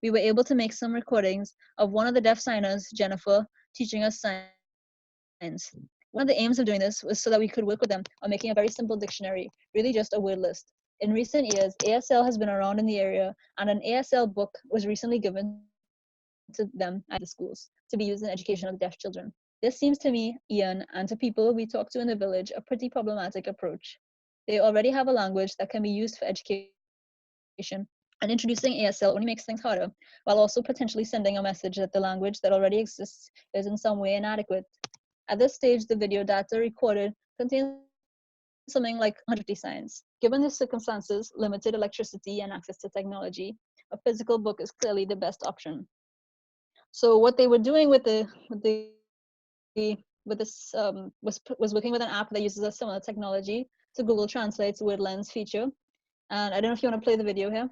We were able to make some recordings of one of the deaf signers, Jennifer, teaching us signs. One of the aims of doing this was so that we could work with them on making a very simple dictionary, really just a word list. In recent years, ASL has been around in the area, and an ASL book was recently given to them at the schools to be used in education of deaf children. This seems to me, Ian, and to people we talk to in the village, a pretty problematic approach. They already have a language that can be used for education, and introducing ASL only makes things harder, while also potentially sending a message that the language that already exists is in some way inadequate. At this stage, the video data recorded contains something like 150 signs. Given the circumstances, limited electricity and access to technology, a physical book is clearly the best option. So what they were doing with this was working with an app that uses a similar technology to Google Translate's word lens feature. And I don't know if you want to play the video here.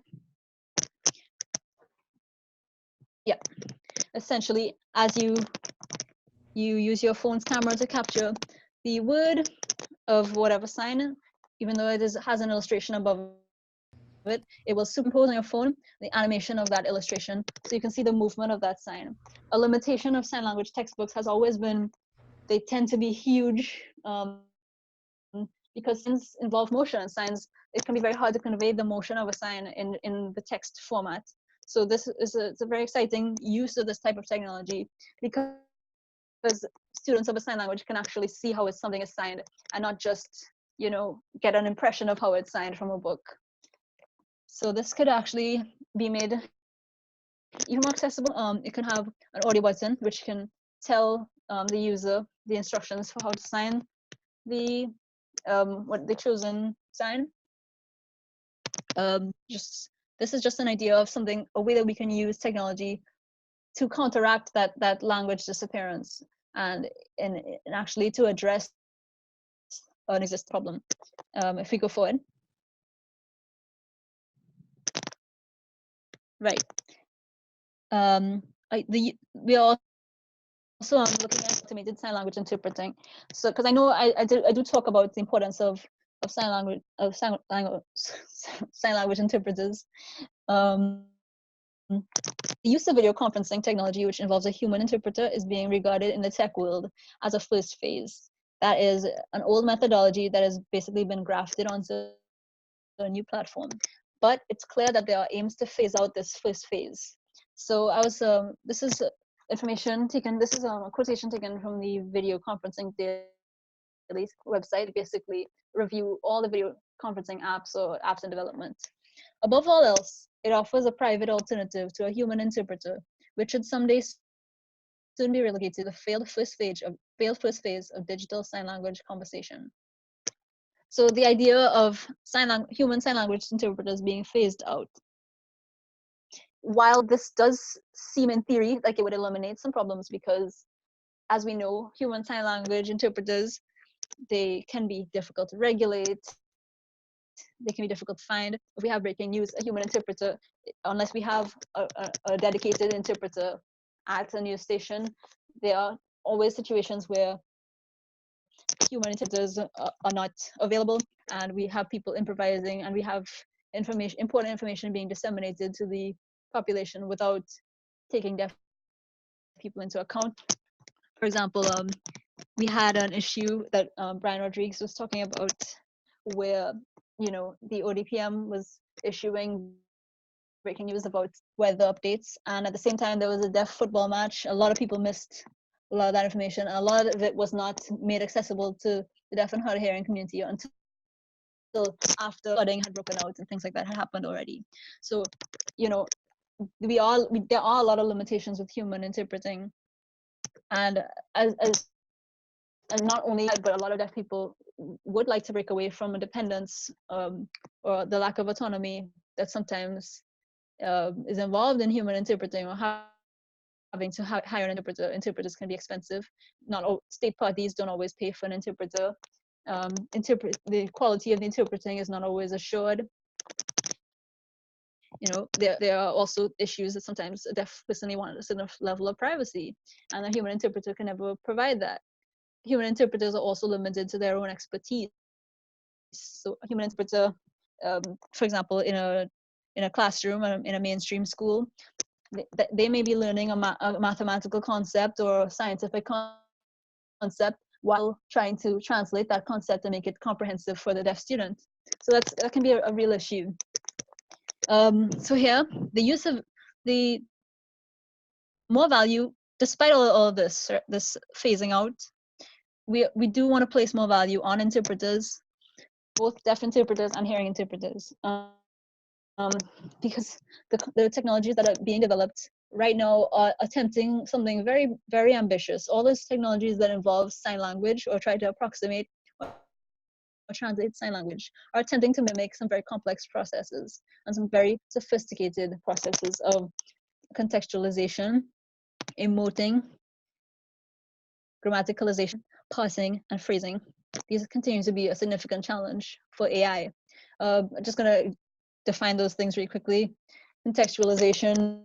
Yeah, essentially, as you use your phone's camera to capture the word of whatever sign, even though it has an illustration above it will superimpose on your phone the animation of that illustration, so you can see the movement of that sign. A limitation of sign language textbooks has always been they tend to be huge because signs involve motion, and signs, it can be very hard to convey the motion of a sign in the text format. So this is it's a very exciting use of this type of technology, because students of a sign language can actually see how something is signed and not just, you know, get an impression of how it's signed from a book. So this could actually be made even more accessible. It can have an audio button which can tell the user the instructions for how to sign the what the chosen sign. This is just an idea of something, a way that we can use technology to counteract that language disappearance, and actually to address an existing problem. If we go forward. Right. We are also looking at automated sign language interpreting. So, because I know I do talk about the importance of sign language interpreters. The use of video conferencing technology, which involves a human interpreter, is being regarded in the tech world as a first phase. That is an old methodology that has basically been grafted onto a new platform. But it's clear that there are aims to phase out this first phase. So this is information taken, this is a quotation taken from the Video Conferencing Daily website, basically review all the video conferencing apps or apps in development. Above all else, it offers a private alternative to a human interpreter, which should someday soon be relegated to the failed first phase of digital sign language conversation. So the idea of human sign language interpreters being phased out, while this does seem in theory like it would eliminate some problems, because as we know, human sign language interpreters, they can be difficult to regulate, they can be difficult to find. If we have breaking news, a human interpreter, unless we have a dedicated interpreter at a news station, there are always situations where human interpreters are not available, and we have people improvising, and we have important information being disseminated to the population without taking deaf people into account. For example, we had an issue that Brian Rodriguez was talking about, where, you know, the ODPM was issuing breaking news about weather updates, and at the same time there was a deaf football match. A lot of people missed a lot of that information, and a lot of it was not made accessible to the deaf and hard of hearing community until after flooding had broken out and things like that had happened already. So, you know, there are a lot of limitations with human interpreting, and as not only that, but a lot of deaf people would like to break away from a dependence or the lack of autonomy that sometimes is involved in human interpreting, or having to hire an interpreter. Interpreters can be expensive. Not all state parties don't always pay for an interpreter. The quality of the interpreting is not always assured. You know, there are also issues that sometimes a deaf person wants a certain level of privacy, and a human interpreter can never provide that. Human interpreters are also limited to their own expertise. So a human interpreter, for example, in a classroom, in a mainstream school, they may be learning a mathematical concept or a scientific concept while trying to translate that concept and make it comprehensive for the deaf student. So that can be a real issue. So here, the use of the more value, despite all of this phasing out, we do want to place more value on interpreters, both deaf interpreters and hearing interpreters, because the technologies that are being developed right now are attempting something very, very ambitious. All those technologies that involve sign language or try to approximate or translate sign language are attempting to mimic some very complex processes and some very sophisticated processes of contextualization, emoting, grammaticalization, parsing, and phrasing. These continue to be a significant challenge for AI. I'm just going to define those things really quickly. Contextualization,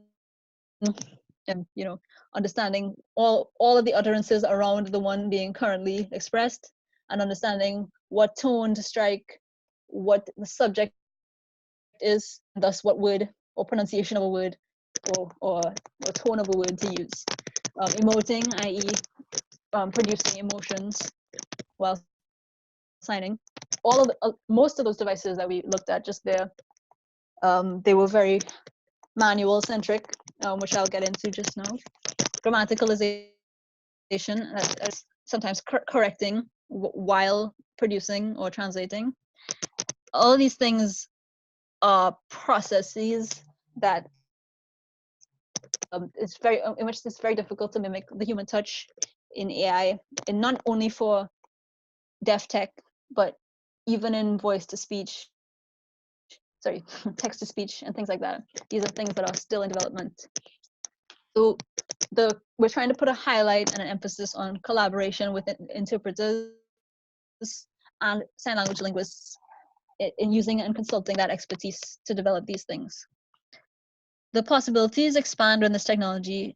and, you know, understanding all of the utterances around the one being currently expressed, and understanding what tone to strike, what the subject is, and thus what word or pronunciation of a word or tone of a word to use. Emoting, i.e. Producing emotions while signing. All of most of those devices that we looked at just there, they were very manual centric, which I'll get into just now. Grammaticalization, sometimes correcting while producing or translating. All of these things are processes that in which it's very difficult to mimic the human touch in AI, and not only for deaf tech, but even in voice to speech, sorry, text to speech and things like that. These are things that are still in development. So we're trying to put a highlight and an emphasis on collaboration with interpreters and sign language linguists in using and consulting that expertise to develop these things. The possibilities expand when this technology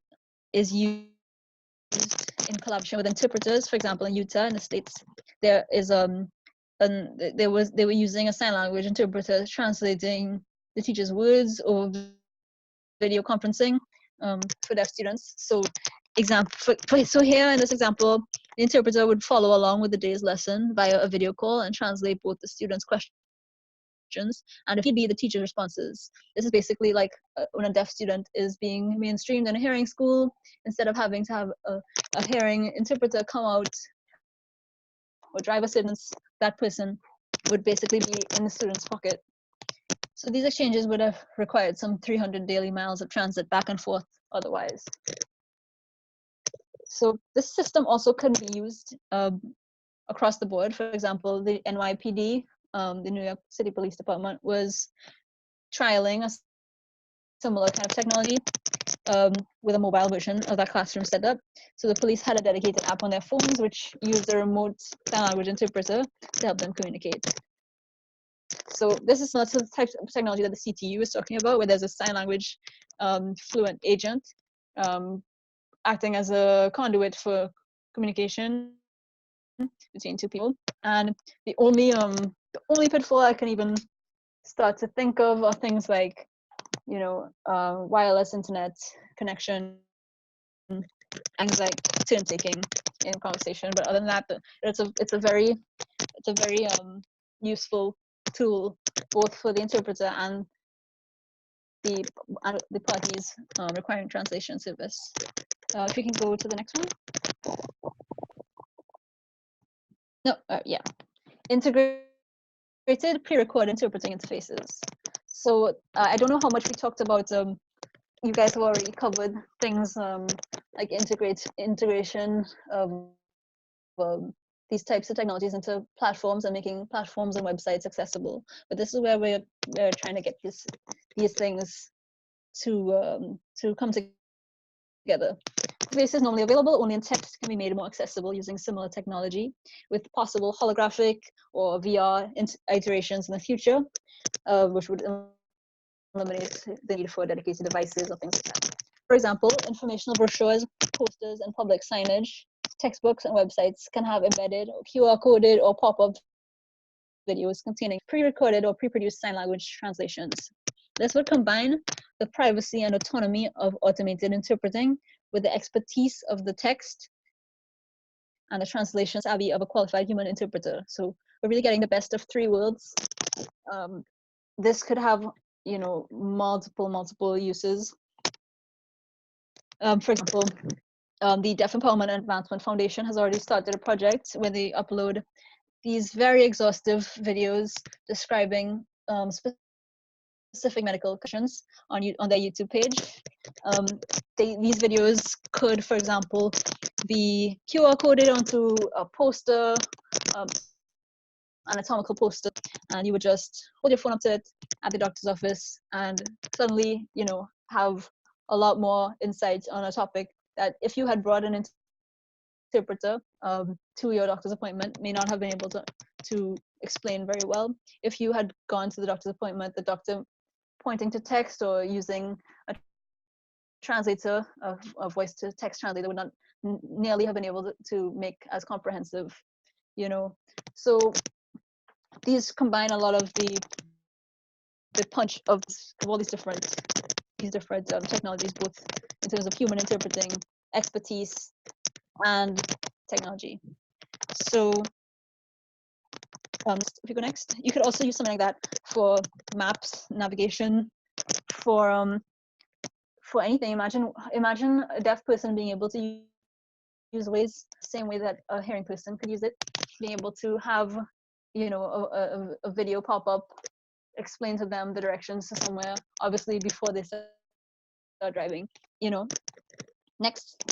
is used in collaboration with interpreters. For example, in Utah, in the States, there is they were using a sign language interpreter translating the teacher's words over video conferencing for deaf students. So so here in this example, the interpreter would follow along with the day's lesson via a video call and translate both the students' questions and if he'd be the teacher's responses. This is basically like when a deaf student is being mainstreamed in a hearing school, instead of having to have a hearing interpreter come out or drive a student's, that person would basically be in the student's pocket. So these exchanges would have required some 300 daily miles of transit back and forth otherwise. So this system also can be used across the board. For example, the NYPD, the New York City Police Department, was trialing a similar kind of technology with a mobile version of that classroom setup. So the police had a dedicated app on their phones which used a remote sign language interpreter to help them communicate. So this is not the type of technology that the CTU is talking about, where there's a sign language fluent agent acting as a conduit for communication between two people. And the only pitfall I can even start to think of are things like, you know, wireless internet connection, things like turn taking in conversation. But other than that, it's a very useful tool both for the interpreter and the parties requiring translation service. If we can go to the next one. No, yeah. Integrated pre-recorded interpreting interfaces. So I don't know how much we talked about. You guys have already covered things like integration of these types of technologies into platforms and making platforms and websites accessible. But this is where we're trying to get these things to come together. Interfaces normally available only in text can be made more accessible using similar technology, with possible holographic or VR iterations in the future, which would eliminate the need for dedicated devices or things like that. For example, informational brochures, posters, and public signage, textbooks, and websites can have embedded or QR-coded or pop-up videos containing pre-recorded or pre-produced sign language translations. This would combine the privacy and autonomy of automated interpreting with the expertise of the text and the translation savvy of a qualified human interpreter. So we're really getting the best of three worlds. This could have, you know, multiple uses. For example, the Deaf Empowerment and Advancement Foundation has already started a project where they upload these very exhaustive videos describing specific medical conditions on their YouTube page. These videos could, for example, be QR coded onto a poster, anatomical poster, and you would just hold your phone up to it at the doctor's office and suddenly, you know, have a lot more insights on a topic that if you had brought an interpreter to your doctor's appointment may not have been able to explain very well. If you had gone to the doctor's appointment, the doctor pointing to text or using a translator, a voice to text translator would not nearly have been able to make as comprehensive, you know. So these combine a lot of the the punch of all these different technologies, both in terms of human interpreting, expertise, and technology. So if you go next, you could also use something like that for maps, navigation, for anything. Imagine a deaf person being able to use ways, same way that a hearing person could use it, being able to have, you know, a video pop up, explain to them the directions to somewhere, obviously before they start driving, you know. Next,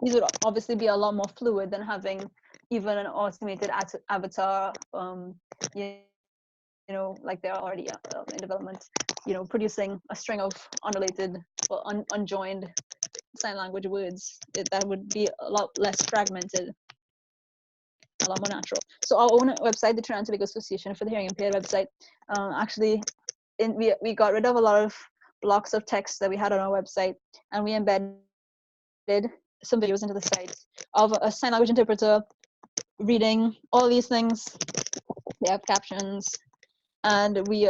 these would obviously be a lot more fluid than having even an automated avatar, you know, like they're already in development, you know, producing a string of unrelated or unjoined sign language words. That would be a lot less fragmented, a lot more natural. So our own website, the Trinidad and Tobago Association for the Hearing Impaired website, actually, we got rid of a lot of blocks of text that we had on our website, and we embedded some videos into the site of a sign language interpreter reading all these things. They have captions, and we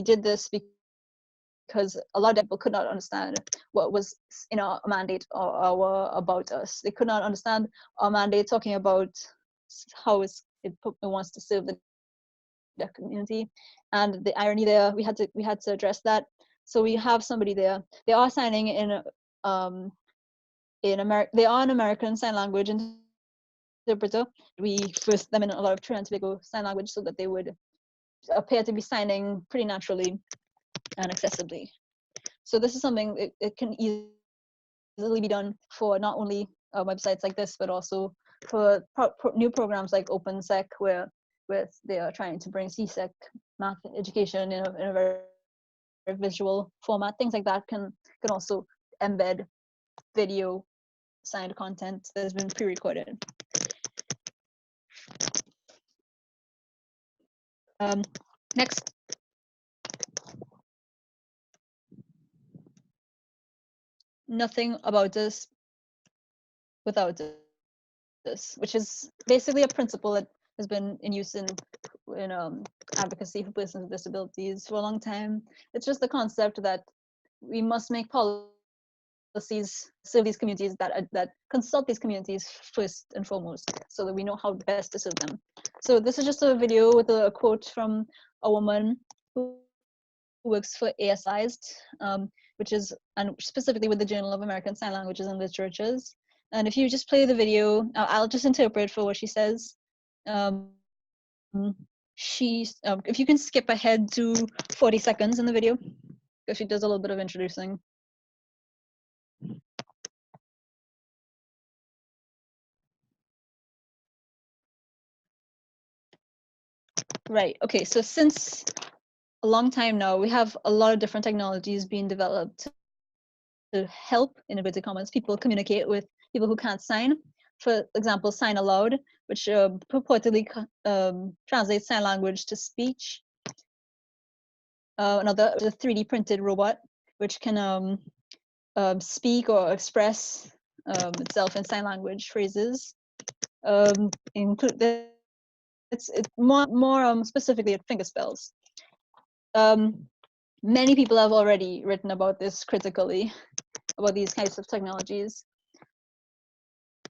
did this because a lot of people could not understand what was in our mandate or about us. They could not understand our mandate talking about how it wants to serve the deaf community, and the irony there, we had to address that. So we have somebody there. They are signing in America. They are an American Sign Language interpreter. We versed them in a lot of Trinidad and Tobago Sign Language so that they would appear to be signing pretty naturally and accessibly. So this is something it can easily be done for not only websites like this, but also for new programs like OpenSec, where they are trying to bring CSEC math education in a very visual format. Things like that can also embed video signed content that has been pre-recorded. Next. Nothing about this without this, which is basically a principle that has been in use in advocacy for persons with disabilities for a long time. It's just the concept that we must make policies serve these communities, that consult these communities first and foremost, so that we know how best to serve them. So this is just a video with a quote from a woman who works for ASIs, which is, and specifically with the Journal of American Sign Languages and Literatures. And if you just play the video, I'll just interpret for what she says. If you can skip ahead to 40 seconds in the video, because she does a little bit of introducing. Right, okay, so since a long time now, we have a lot of different technologies being developed to help, in inverted commas, people communicate with people who can't sign. For example, Sign Aloud, which purportedly translates sign language to speech. Another, the 3D printed robot, which can speak or express itself in sign language phrases. It's more specifically at finger spells. Many people have already written about this critically, about these kinds of technologies.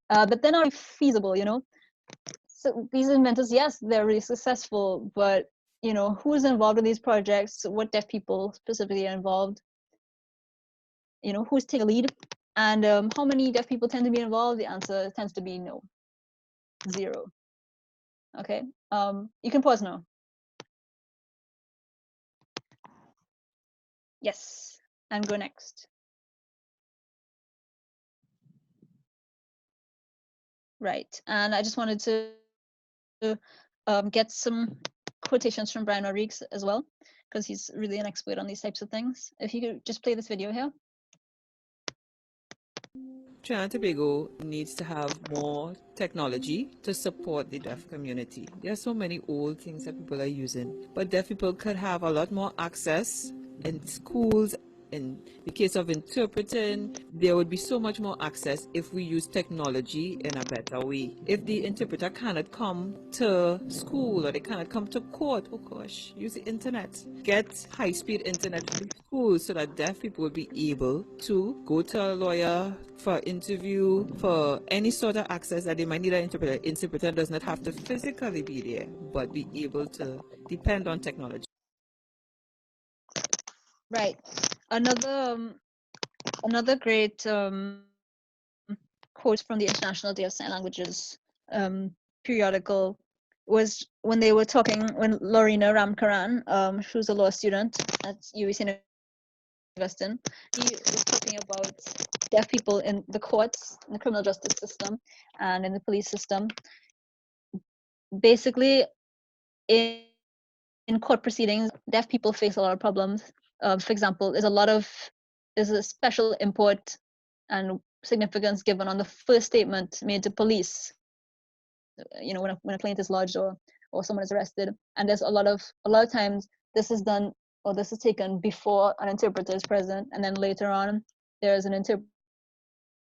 But they're not feasible, you know? So these inventors, yes, they're really successful, but you know, who's involved in these projects? What deaf people specifically are involved? You know, who's taking a lead? And how many deaf people tend to be involved? The answer tends to be no, 0. Okay, you can pause now. Yes, and go next. Right, and I just wanted to get some quotations from Brian Rodriguez as well, because he's really an expert on these types of things. If you could just play this video here. Trinidad and Tobago needs to have more technology to support the deaf community. There are so many old things that people are using, but deaf people could have a lot more access in schools, in the case of interpreting, there would be so much more access if we use technology in a better way. If the interpreter cannot come to school or they cannot come to court, oh gosh, use the internet. Get high-speed internet for the schools so that deaf people will be able to go to a lawyer for interview, for any sort of access that they might need an interpreter. Interpreter does not have to physically be there, but be able to depend on technology. Right. Another great quote from the International Day of Sign Languages periodical was when they were talking, when Lorena Ramkaran, who's a law student at UC Augustine, he was talking about deaf people in the courts, in the criminal justice system, and in the police system. Basically, in court proceedings, deaf people face a lot of problems. For example, there's a special import and significance given on the first statement made to police. You know, when a complaint is lodged or someone is arrested, and there's a lot of times this is done or this is taken before an interpreter is present, and then later on there's an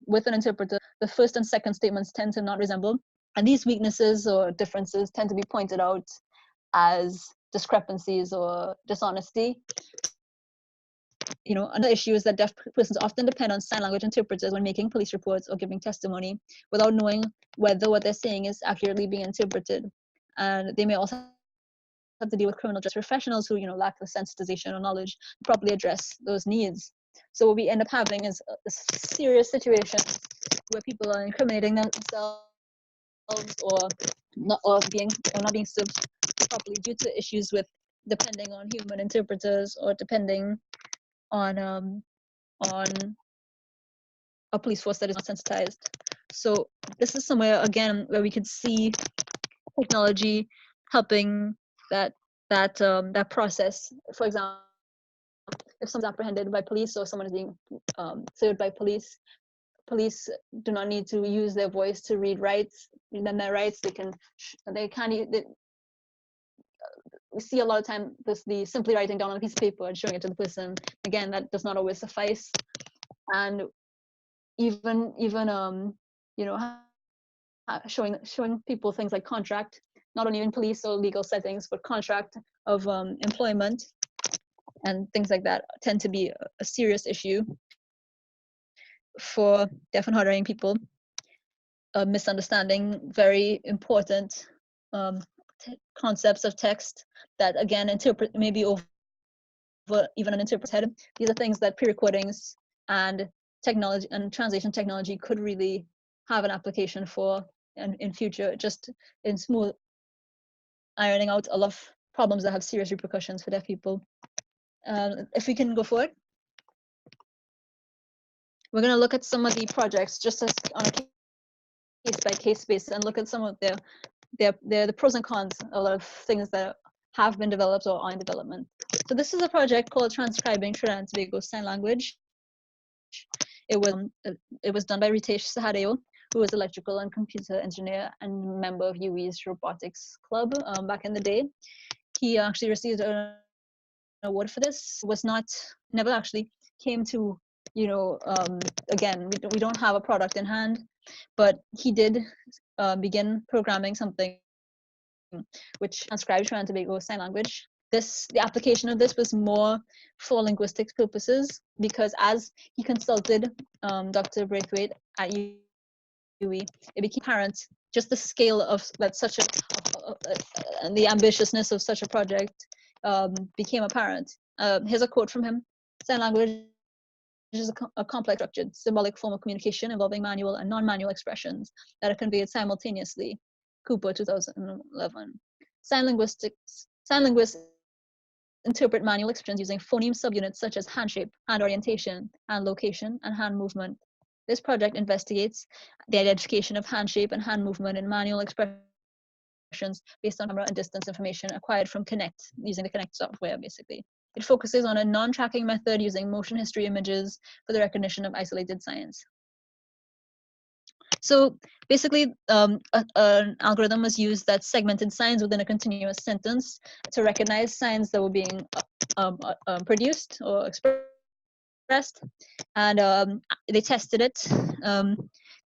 with an interpreter. The first and second statements tend to not resemble, and these weaknesses or differences tend to be pointed out as discrepancies or dishonesty. You know, another issue is that deaf persons often depend on sign language interpreters when making police reports or giving testimony without knowing whether what they're saying is accurately being interpreted. And they may also have to deal with criminal justice professionals who, you know, lack the sensitization or knowledge to properly address those needs. So what we end up having is a serious situations where people are incriminating themselves or not being served properly due to issues with depending on human interpreters or depending on a police force that is not sensitized. So this is somewhere again where we could see technology helping that process. For example, if someone's apprehended by police or someone is being served by police do not need to use their voice to read rights. Then their rights, we see a lot of time the simply writing down on a piece of paper and showing it to the person. Again, that does not always suffice. And even you know, showing people things like contract, not only in police or legal settings, but contract of employment and things like that tend to be a serious issue for deaf and hard of hearing people. Misunderstanding very important concepts of text that again maybe over even an interpreter's head. These are things that pre-recordings and technology and translation technology could really have an application for in future, just in smooth ironing out a lot of problems that have serious repercussions for deaf people. If we can go forward, we're going to look at some of the projects just as on a case-by-case basis and look at some of the pros and cons of a lot of things that have been developed or are in development. So this is a project called Transcribing Trinidad and Tobago Sign Language. It was done by Ritesh Sahadeo, who was electrical and computer engineer and member of UWE's robotics club back in the day. He actually received an award for this. Never actually came to, you know, again, we don't have a product in hand, but he did begin programming something which transcribes Trinidad and Tobago Sign Language. The application of this was more for linguistics purposes, because as he consulted Dr. Braithwaite at UWE, it became apparent just the scale of that and the ambitiousness of such a project became apparent. Here's a quote from him: "Sign language is a complex structured symbolic form of communication involving manual and non-manual expressions that are conveyed simultaneously." Cooper, 2011. Sign linguists interpret manual expressions using phoneme subunits such as hand shape, hand orientation, hand location, and hand movement. This project investigates the identification of hand shape and hand movement in manual expressions based on camera and distance information acquired from Connect, using the Connect software, basically. It focuses on a non-tracking method using motion history images for the recognition of isolated signs. So basically, an algorithm was used that segmented signs within a continuous sentence to recognize signs that were being produced or expressed expressed, and they tested it.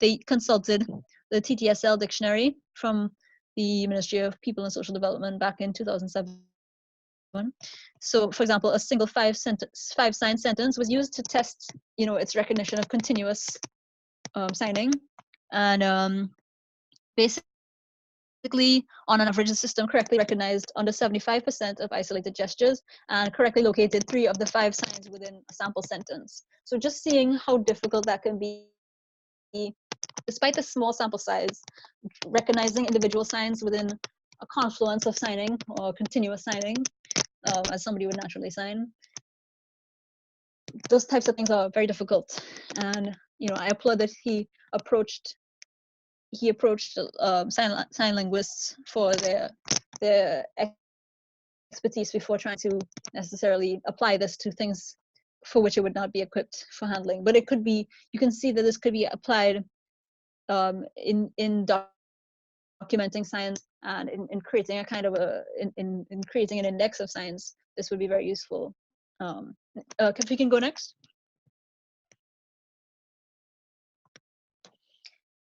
They consulted the TTSL dictionary from the Ministry of People and Social Development back in 2007. So, for example, a single five-sign sentence was used to test, its recognition of continuous signing, and basically, on an average, the system correctly recognized under 75% of isolated gestures and correctly located 3 of the 5 signs within a sample sentence. So just seeing how difficult that can be, despite the small sample size, recognizing individual signs within a confluence of signing or continuous signing, as somebody would naturally sign. Those types of things are very difficult. And, I applaud that he approached sign linguists for their expertise before trying to necessarily apply this to things for which it would not be equipped for handling. But it could be, you can see that this could be applied in documenting science and in creating a kind of in creating an index of science. This would be very useful. If we can go next.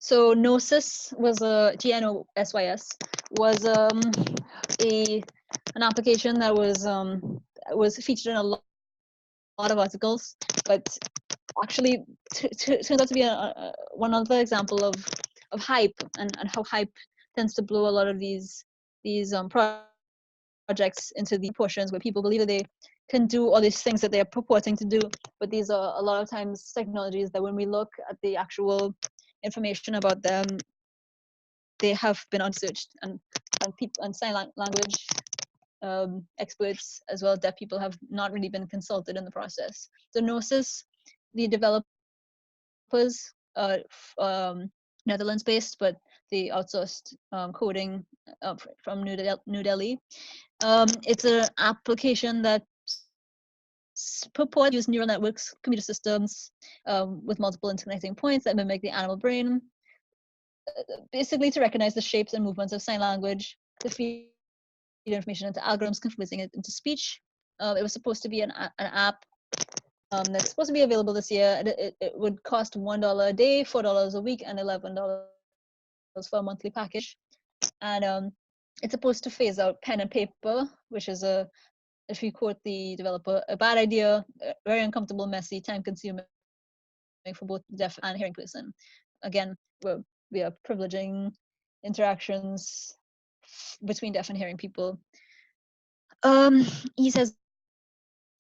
So GNOSYS was GNOSYS was an application that was featured in a lot of articles, but actually turns out to be one other example of hype and how hype tends to blow a lot of these projects into the portions where people believe that they can do all these things that they are purporting to do, but these are a lot of times technologies that when we look at the actual information about them, they have been unsearched, and people and sign language experts as well as deaf people have not really been consulted in the process. So GNOSYS, the developers, Netherlands-based, but they outsourced coding from New Delhi. It's an application that purports to use neural networks, computer systems with multiple interconnecting points that mimic the animal brain, basically to recognize the shapes and movements of sign language, to feed information into algorithms, converting it into speech. It was supposed to be an app that's supposed to be available this year. It would cost $1 a day, $4 a week, and $11 for a monthly package. And it's supposed to phase out pen and paper, which is if you quote the developer, a bad idea, very uncomfortable, messy, time-consuming for both deaf and hearing person. Again, we are privileging interactions between deaf and hearing people. He says,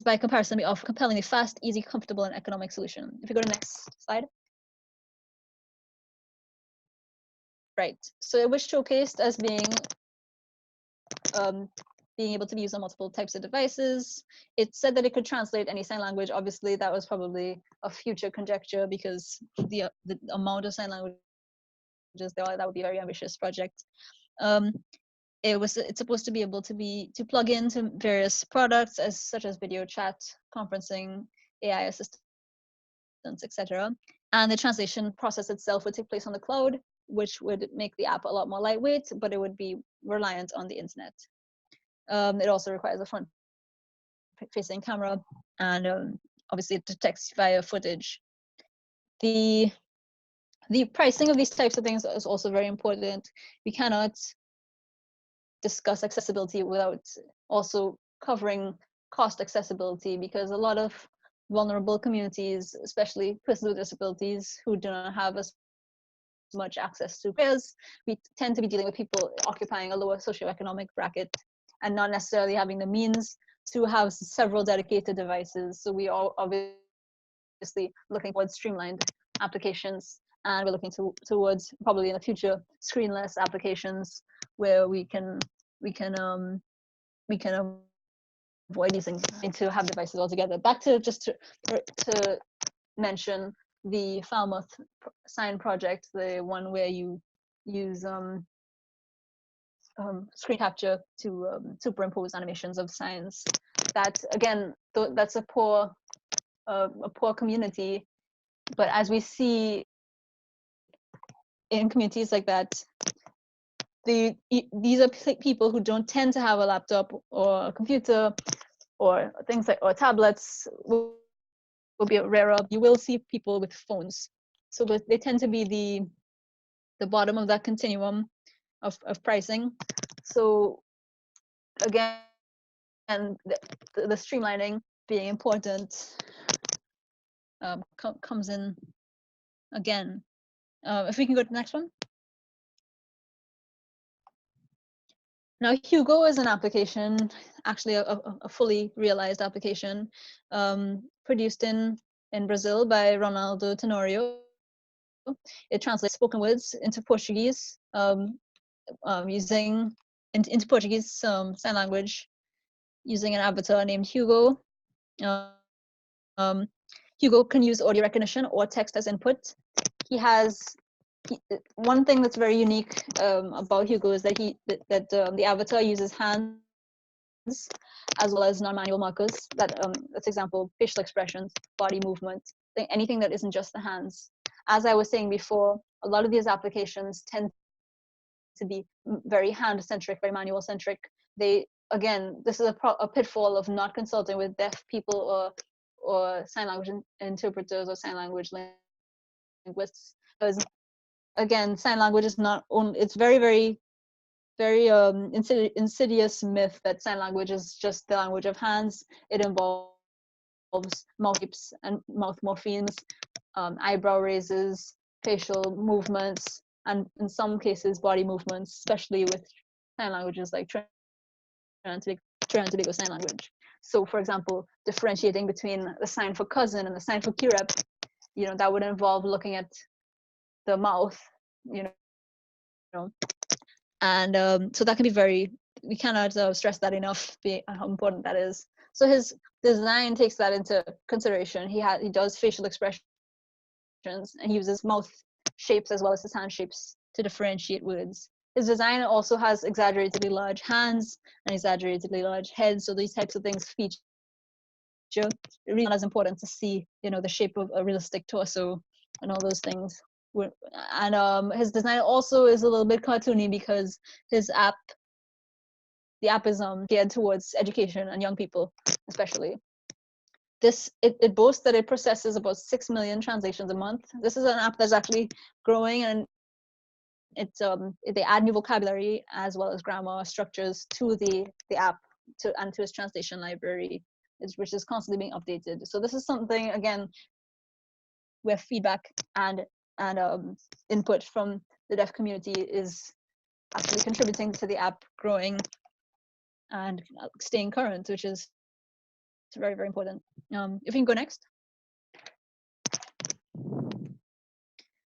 by comparison, we offer compellingly fast, easy, comfortable, and economic solution. If you go to the next slide. Right, so it was showcased as being able to be used on multiple types of devices. It said that it could translate any sign language. Obviously, that was probably a future conjecture because the amount of sign languages there, that would be a very ambitious project. It's supposed to be able to plug into various products such as video chat, conferencing, AI assistants, etc. And the translation process itself would take place on the cloud, which would make the app a lot more lightweight, but it would be reliant on the internet. It also requires a front-facing camera, and obviously it detects via footage. The pricing of these types of things is also very important. We cannot discuss accessibility without also covering cost accessibility, because a lot of vulnerable communities, especially persons with disabilities who do not have as much access to prayers, we tend to be dealing with people occupying a lower socioeconomic bracket and not necessarily having the means to have several dedicated devices. So we are obviously looking towards streamlined applications, and we're looking towards probably in the future screenless applications where we can avoid using to have devices altogether. Back to just to mention the Falmouth sign project, the one where you use screen capture to superimpose animations of signs. That again, that's a poor community, but as we see in communities like that, these are people who don't tend to have a laptop or a computer or things like or tablets, be rarer. You will see people with phones. So they tend to be the bottom of that continuum of pricing. So again, the streamlining being important comes in again. If we can go to the next one. Now, Hugo is an application, actually a fully realized application, produced in Brazil by Ronaldo Tenorio. It translates spoken words into Portuguese, using into Portuguese sign language, using an avatar named Hugo. Hugo can use audio recognition or text as input. One thing that's very unique about Hugo is that the avatar uses hands as well as non-manual markers. That's example, facial expressions, body movement, anything that isn't just the hands. As I was saying before, a lot of these applications tend to be very hand-centric, very manual-centric. This is a pitfall of not consulting with deaf people or sign language interpreters or sign language linguists, because again, sign language is not only, it's very insidious myth that sign language is just the language of hands. It involves mouth shapes and mouth morphemes, eyebrow raises, facial movements, and in some cases body movements, especially with sign languages like Trinidad and Tobago sign language. So for example, differentiating between the sign for cousin and the sign for kirep, that would involve looking at the mouth, and so that can be we cannot stress that enough, how important that is. So his design takes that into consideration. He does facial expressions, and he uses mouth shapes as well as his hand shapes to differentiate words. His design also has exaggeratedly large hands and exaggeratedly large heads, so these types of things feature really not as important to see, the shape of a realistic torso and all those things. And his design also is a little bit cartoony because the app is geared towards education and young people especially. It boasts that it processes about 6 million translations a month. This is an app that's actually growing, and they add new vocabulary as well as grammar structures to the app and to its translation library, which is constantly being updated. So this is something, again, where feedback and input from the deaf community is actually contributing to the app growing and staying current, which is very, very important. If we can go next.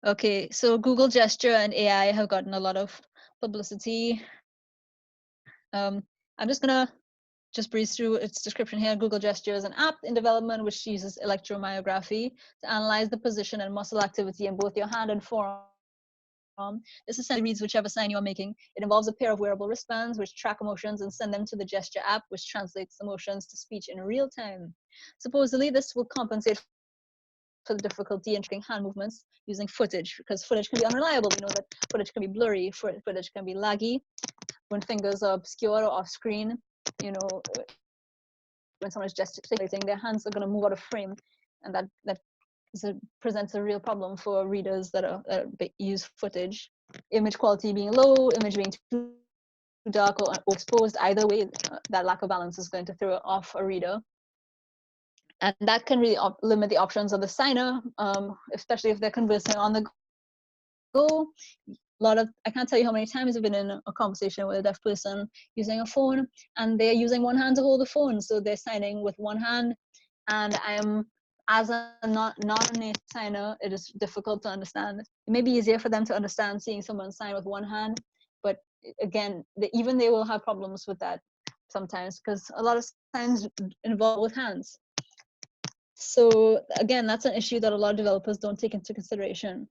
Okay, so Google Gesture and AI have gotten a lot of publicity. I'm just gonna breeze through its description here. Google Gesture is an app in development which uses electromyography to analyze the position and muscle activity in both your hand and forearm. This essentially reads whichever sign you're making. It involves a pair of wearable wristbands which track emotions and send them to the gesture app, which translates emotions to speech in real time. Supposedly, this will compensate for the difficulty in tracking hand movements using footage, because footage can be unreliable. We know that footage can be blurry, footage can be laggy when fingers are obscured or off screen. When someone is gesticulating, their hands are going to move out of frame, and that presents a real problem for readers that use footage. Image quality being low, image being too dark or exposed, either way, that lack of balance is going to throw off a reader. And that can really limit the options of the signer, especially if they're conversing on the go. I can't tell you how many times I've been in a conversation with a deaf person using a phone, and they're using one hand to hold the phone, so they're signing with one hand. And as a non-native signer, it is difficult to understand. It may be easier for them to understand seeing someone sign with one hand, but again, even they will have problems with that sometimes, because a lot of signs involve with hands. So again, that's an issue that a lot of developers don't take into consideration.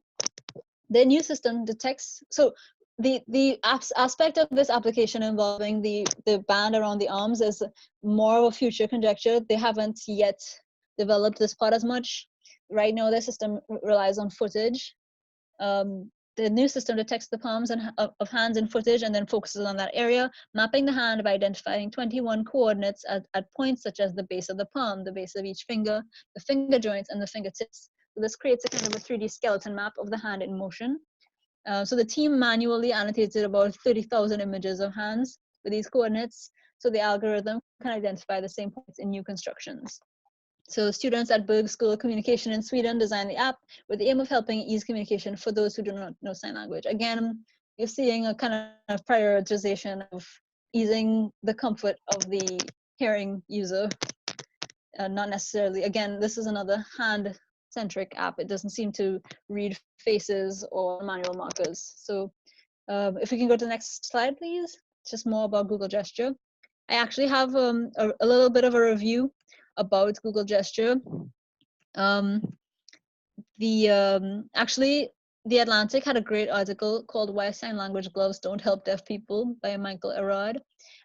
The new system detects, so the aspect of this application involving the band around the arms is more of a future conjecture. They haven't yet developed this part as much. Right now, their system relies on footage. the new system detects the palms of hands in footage and then focuses on that area, mapping the hand by identifying 21 coordinates at points such as the base of the palm, the base of each finger, the finger joints, and the fingertips. So this creates a kind of a 3D skeleton map of the hand in motion. So the team manually annotated about 30,000 images of hands with these coordinates, so the algorithm can identify the same points in new constructions. So students at Berg School of Communication in Sweden designed the app with the aim of helping ease communication for those who do not know sign language. Again, you're seeing a kind of prioritization of easing the comfort of the hearing user. Not necessarily, again, this is another hand-centric app. It doesn't seem to read faces or manual markers. So if we can go to the next slide, please. It's just more about Google Gesture. I actually have a little bit of a review about Google Gesture. Actually, The Atlantic had a great article called Why Sign Language Gloves Don't Help Deaf People by Michael Erard.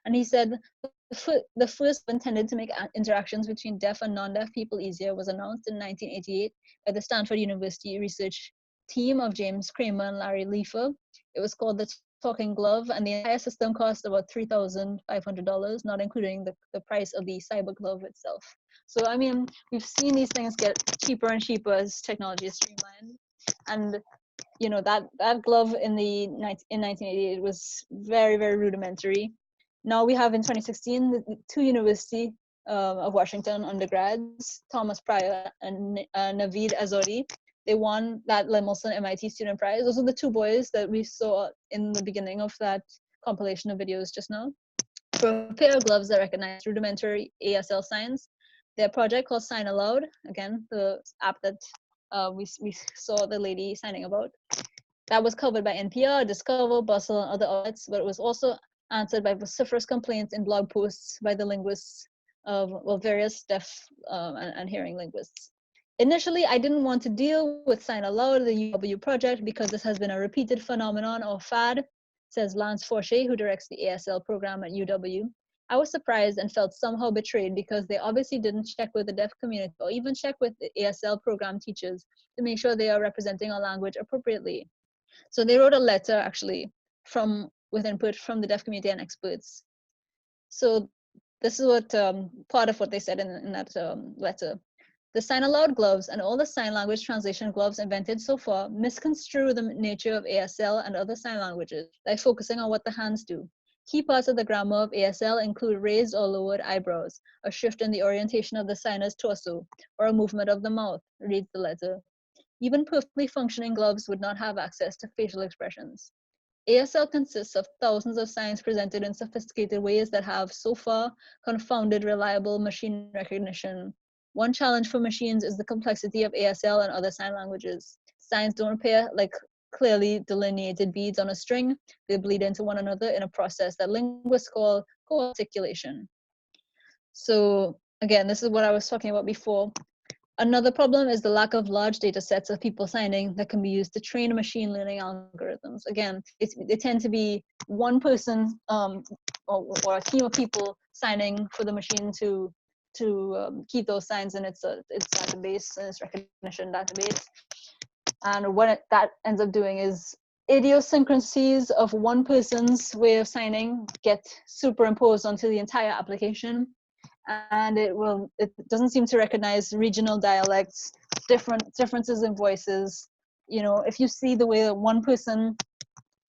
And he said the first intended to make interactions between deaf and non-deaf people easier was announced in 1988 by the Stanford University research team of James Kramer and Larry Leifer. It was called the Talking Glove, and the entire system cost about $3,500, not including the price of the cyber glove itself. So, I mean, we've seen these things get cheaper and cheaper as technology is streamlined. And, you know, that glove in 1988 was very, very rudimentary. Now we have in 2016, the two University of Washington undergrads, Thomas Pryor and Naveed Azori, they won that Lemelson MIT Student Prize. Those are the two boys that we saw in the beginning of that compilation of videos just now. For a pair of gloves that recognize rudimentary ASL signs, their project called Sign Aloud, again, the app that we saw the lady signing about, that was covered by NPR, Discover, Bustle, and other outlets, but it was also answered by vociferous complaints in blog posts by the linguists of, well, various deaf and hearing linguists. Initially, I didn't want to deal with Sign Aloud, the UW project, because this has been a repeated phenomenon or fad, says Lance Forche, who directs the ASL program at UW. I was surprised and felt somehow betrayed because they obviously didn't check with the deaf community or even check with the ASL program teachers to make sure they are representing our language appropriately. So they wrote a letter, actually, with input from the deaf community and experts. So this is what part of what they said in that letter. The Sign Aloud gloves and all the sign language translation gloves invented so far misconstrue the nature of ASL and other sign languages by focusing on what the hands do. Key parts of the grammar of ASL include raised or lowered eyebrows, a shift in the orientation of the signer's torso, or a movement of the mouth, reads the letter. Even perfectly functioning gloves would not have access to facial expressions. ASL consists of thousands of signs presented in sophisticated ways that have, so far, confounded reliable machine recognition. One challenge for machines is the complexity of ASL and other sign languages. Signs don't appear like clearly delineated beads on a string. They bleed into one another in a process that linguists call co-articulation. So again, this is what I was talking about before. Another problem is the lack of large data sets of people signing that can be used to train machine learning algorithms. Again, they tend to be one person or a team of people signing for the machine to keep those signs in its database, and its recognition database. And what that ends up doing is idiosyncrasies of one person's way of signing get superimposed onto the entire application. And it doesn't seem to recognize regional dialects, differences in voices. You know, if you see the way that one person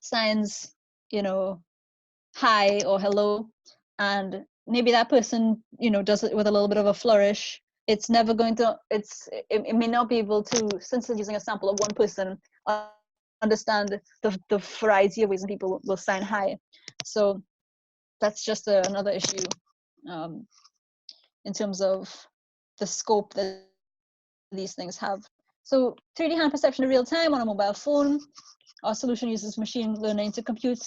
signs, you know, hi or hello, and maybe that person, you know, does it with a little bit of a flourish, it's never going to, it may not be able to, since it's using a sample of one person, understand the variety of ways that people will sign hi. So that's just another issue. In terms of the scope that these things have. So 3D hand perception in real time on a mobile phone. Our solution uses machine learning to compute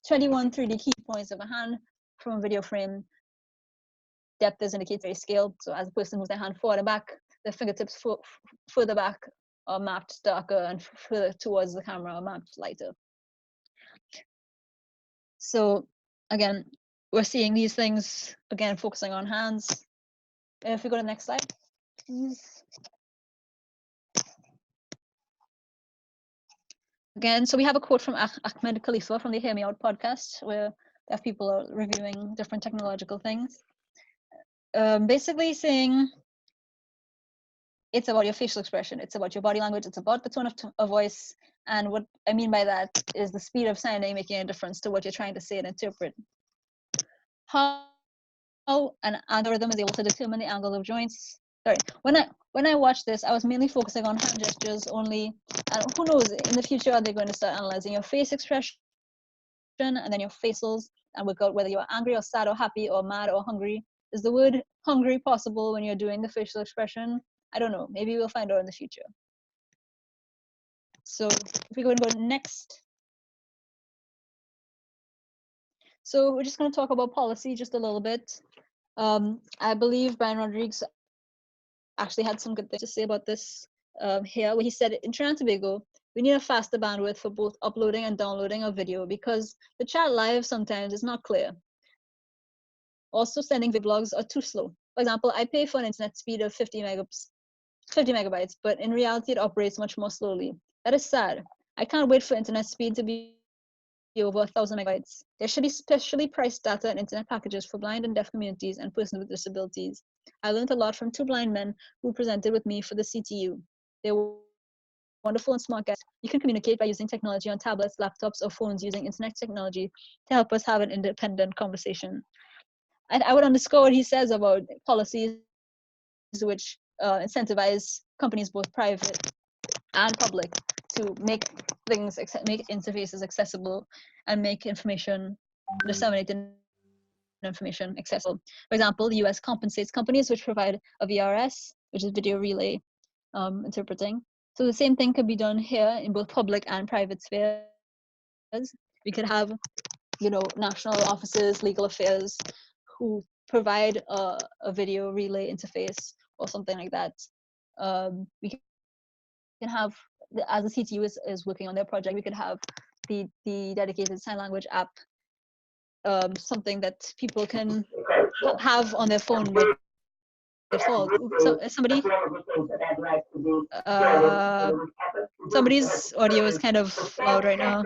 21 3D key points of a hand from a video frame. Depth is indicated by scale. So as a person moves their hand forward and back, the fingertips further back are mapped darker, and further towards the camera are mapped lighter. So again, we're seeing these things, again, focusing on hands. If we go to the next slide, please. again, so we have a quote from Ahmed Khalifa from the Hear Me Out podcast, where deaf people are reviewing different technological things. Basically saying it's about your facial expression, it's about your body language, it's about the tone of voice. And what I mean by that is the speed of signing making a difference to what you're trying to say and interpret. How an algorithm is able to determine the angle of joints. Sorry, when I watched this, I was mainly focusing on hand gestures only. And who knows, in the future, are they going to start analyzing your face expression and then your facials and work out whether you're angry or sad or happy or mad or hungry? Is the word hungry possible when you're doing the facial expression? I don't know. Maybe we'll find out in the future. So if we go next. So we're just going to talk about policy just a little bit. I believe Brian Rodriguez actually had some good things to say about this here, where he said, in Trinidad and Tobago, we need a faster bandwidth for both uploading and downloading of video because the chat live sometimes is not clear. Also, sending vlogs are too slow. For example, I pay for an internet speed of 50 megabytes, but in reality, it operates much more slowly. That is sad. I can't wait for internet speed to be over 1,000 megabytes. There should be specially priced data and internet packages for blind and deaf communities and persons with disabilities. I learned a lot from two blind men who presented with me for the CTU. They were wonderful and smart guys. You can communicate by using technology on tablets, laptops, or phones using internet technology to help us have an independent conversation. And I would underscore what he says about policies which incentivize companies, both private and public, to make things, make interfaces accessible and make information, disseminated information accessible. For example, the US compensates companies which provide a VRS, which is video relay interpreting. So the same thing could be done here in both public and private spheres. We could have, national offices, legal affairs, who provide a video relay interface or something like that. We can have, as the CTU is working on their project, we could have the dedicated sign language app, something that people can have on their phone by default. So somebody's audio is kind of loud right now.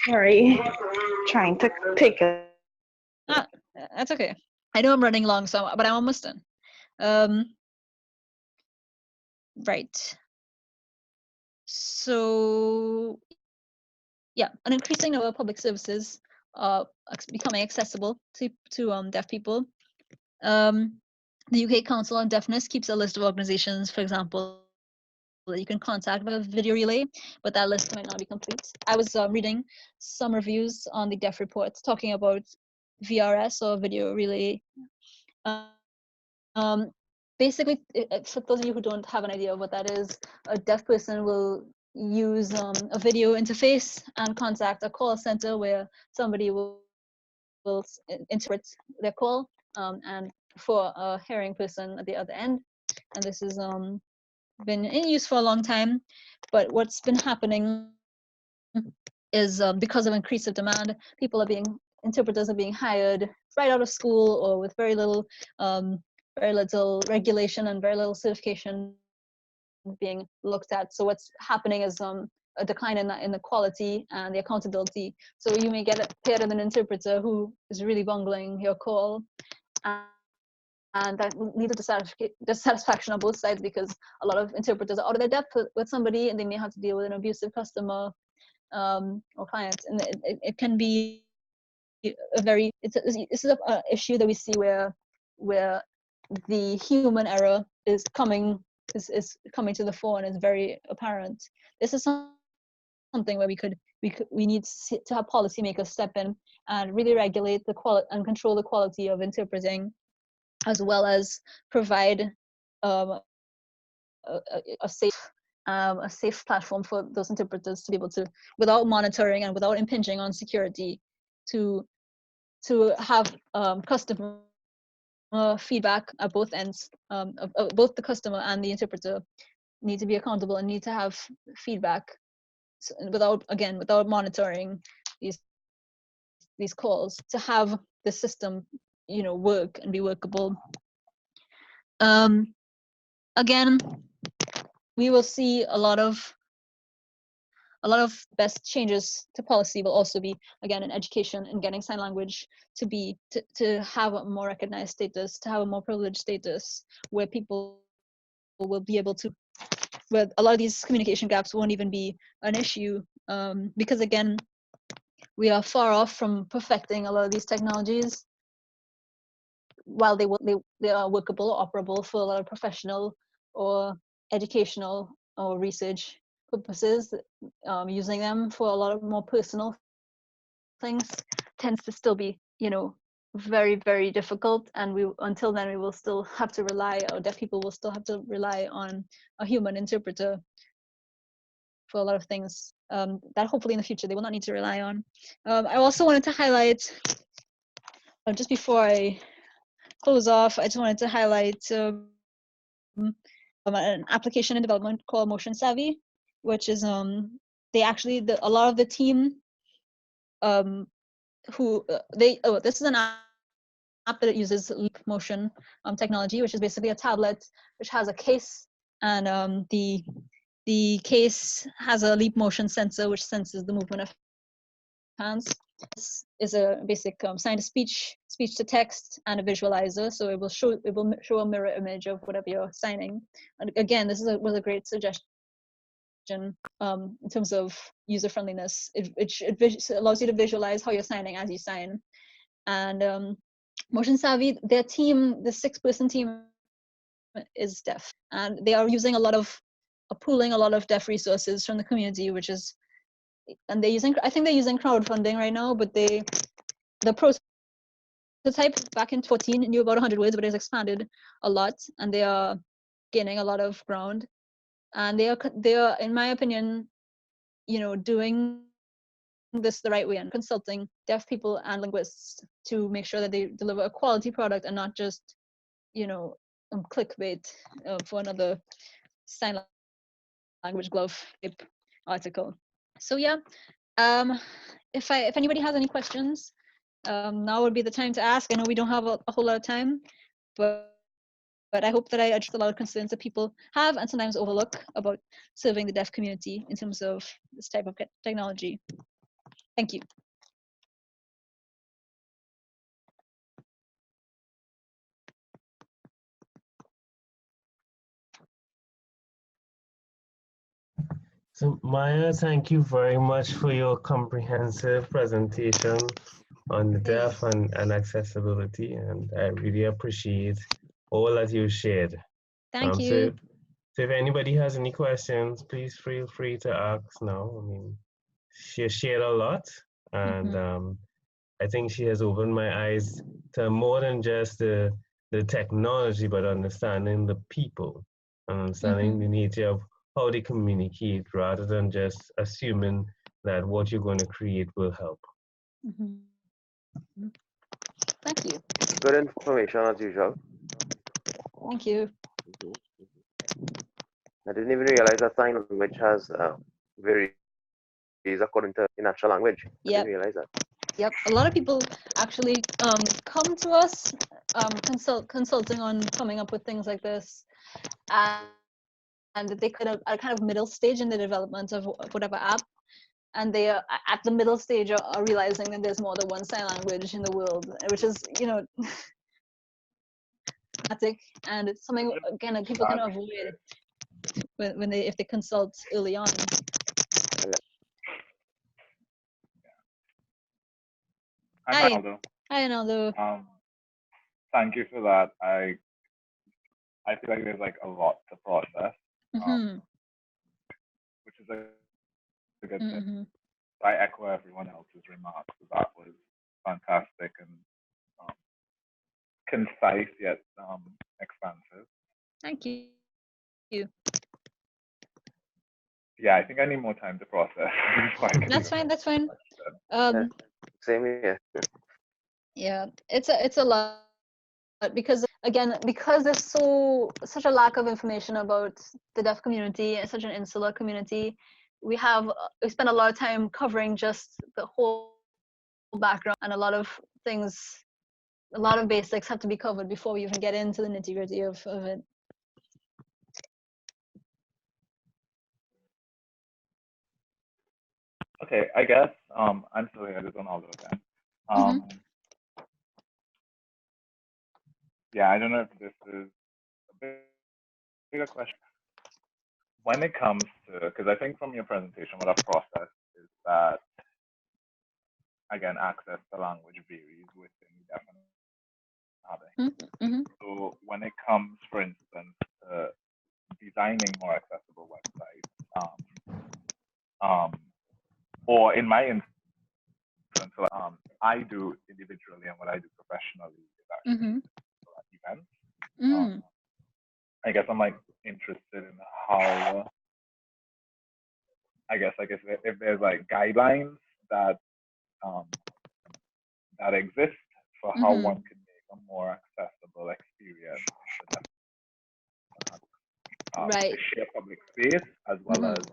Sorry, trying to take a. That's okay. I know I'm running long, but I'm almost done. Right. So, yeah, an increasing number of public services are becoming accessible to deaf people. The UK Council on Deafness keeps a list of organizations, for example, that you can contact with a video relay, but that list might not be complete. I was reading some reviews on the Deaf Report talking about VRS or video relay. Basically, for those of you who don't have an idea of what that is, a deaf person will use a video interface and contact a call center where somebody will interpret their call, and for a hearing person at the other end. And this has been in use for a long time, but what's been happening is because of increase of demand, interpreters are being hired right out of school or with very little regulation and very little certification being looked at. So what's happening is a decline in the quality and the accountability. So you may get paired with an interpreter who is really bungling your call, and that leads to dissatisfaction on both sides, because a lot of interpreters are out of their depth with somebody and they may have to deal with an abusive customer or client, and it can be this is an issue that we see where the human error is coming to the fore and is very apparent. This is something where we need to have policymakers step in and really regulate the quality and control the quality of interpreting, as well as provide a safe platform for those interpreters to be able to, without monitoring and without impinging on security, to have customer feedback at both ends, of both the customer and the interpreter need to be accountable and need to have feedback, without monitoring these calls, to have the system work and be workable. Again, we will see a lot of a lot of best changes to policy will also be, again, in education and getting sign language to have a more recognized status, to have a more privileged status, where people will be able to, where a lot of these communication gaps won't even be an issue, because again, we are far off from perfecting a lot of these technologies. While they are workable or operable for a lot of professional or educational or research purposes, using them for a lot of more personal things tends to still be, very, very difficult. And until then, we will still have to rely, or deaf people will still have to rely on a human interpreter for a lot of things that hopefully in the future they will not need to rely on. I also wanted to highlight, just before I close off, I just wanted to highlight an application in development called Motion Savvy, which is they actually a lot of the team this is an app that uses leap motion technology, which is basically a tablet which has a case, and the case has a leap motion sensor which senses the movement of hands. This is a basic sign to speech, speech to text, and a visualizer. So it will show a mirror image of whatever you're signing. And again, this was a great suggestion in terms of user friendliness. It allows you to visualize how you're signing as you sign. And Motion Savvy, their team, the 6-person team, is deaf, and they are using pooling a lot of deaf resources from the community, and I think they're using crowdfunding right now, but the prototype back in 2014 knew about 100 words, but it has expanded a lot, and they are gaining a lot of ground. And they are, in my opinion, doing this the right way and consulting deaf people and linguists to make sure that they deliver a quality product and not just, clickbait for another sign language glove type article. So yeah, if anybody has any questions, now would be the time to ask. I know we don't have a whole lot of time, but I hope that I addressed a lot of concerns that people have and sometimes overlook about serving the deaf community in terms of this type of technology. Thank you. So Maya, thank you very much for your comprehensive presentation on the deaf and accessibility, and I really appreciate all that you shared. Thank you. So if anybody has any questions, please feel free to ask now. I mean, she shared a lot, and I think she has opened my eyes to more than just the technology, but understanding the people, and understanding the nature of how they communicate, rather than just assuming that what you're going to create will help. Thank you. Good information as usual. Thank you. I didn't even realize that sign language has varies according to the natural language. I didn't realize that. Yep, a lot of people actually come to us consulting on coming up with things like this, and they could have a kind of middle stage in the development of whatever app, and they are at the middle stage are realizing that there's more than one sign language in the world, which is and it's something again that people can avoid if they consult early on. Hi, Arnaldo. Hi, Arnaldo. Thank you for that. I feel like there's like a lot to process, which is a good thing. I echo everyone else's remarks. That was fantastic and concise yet expansive. Thank you. Yeah, I think I need more time to process. That's fine. That's fine. Same here. Yeah, it's a lot, because again, because there's such a lack of information about the deaf community and such an insular community, we spend a lot of time covering just the whole background, and a lot of basics have to be covered before we even get into the nitty-gritty of it. Okay, I guess I'm still here. This one I'll do again. Yeah, I don't know if this is a bigger question. When it comes to, because I think from your presentation, what I've processed is that, again, access to language varies within deafness. So when it comes, for instance, to designing more accessible websites, or in my instance, I do individually and what I do professionally is actually events. I guess I'm like interested in how, I guess like if there's like guidelines that that exist for how one can make a more accessible experience to share public space, as well as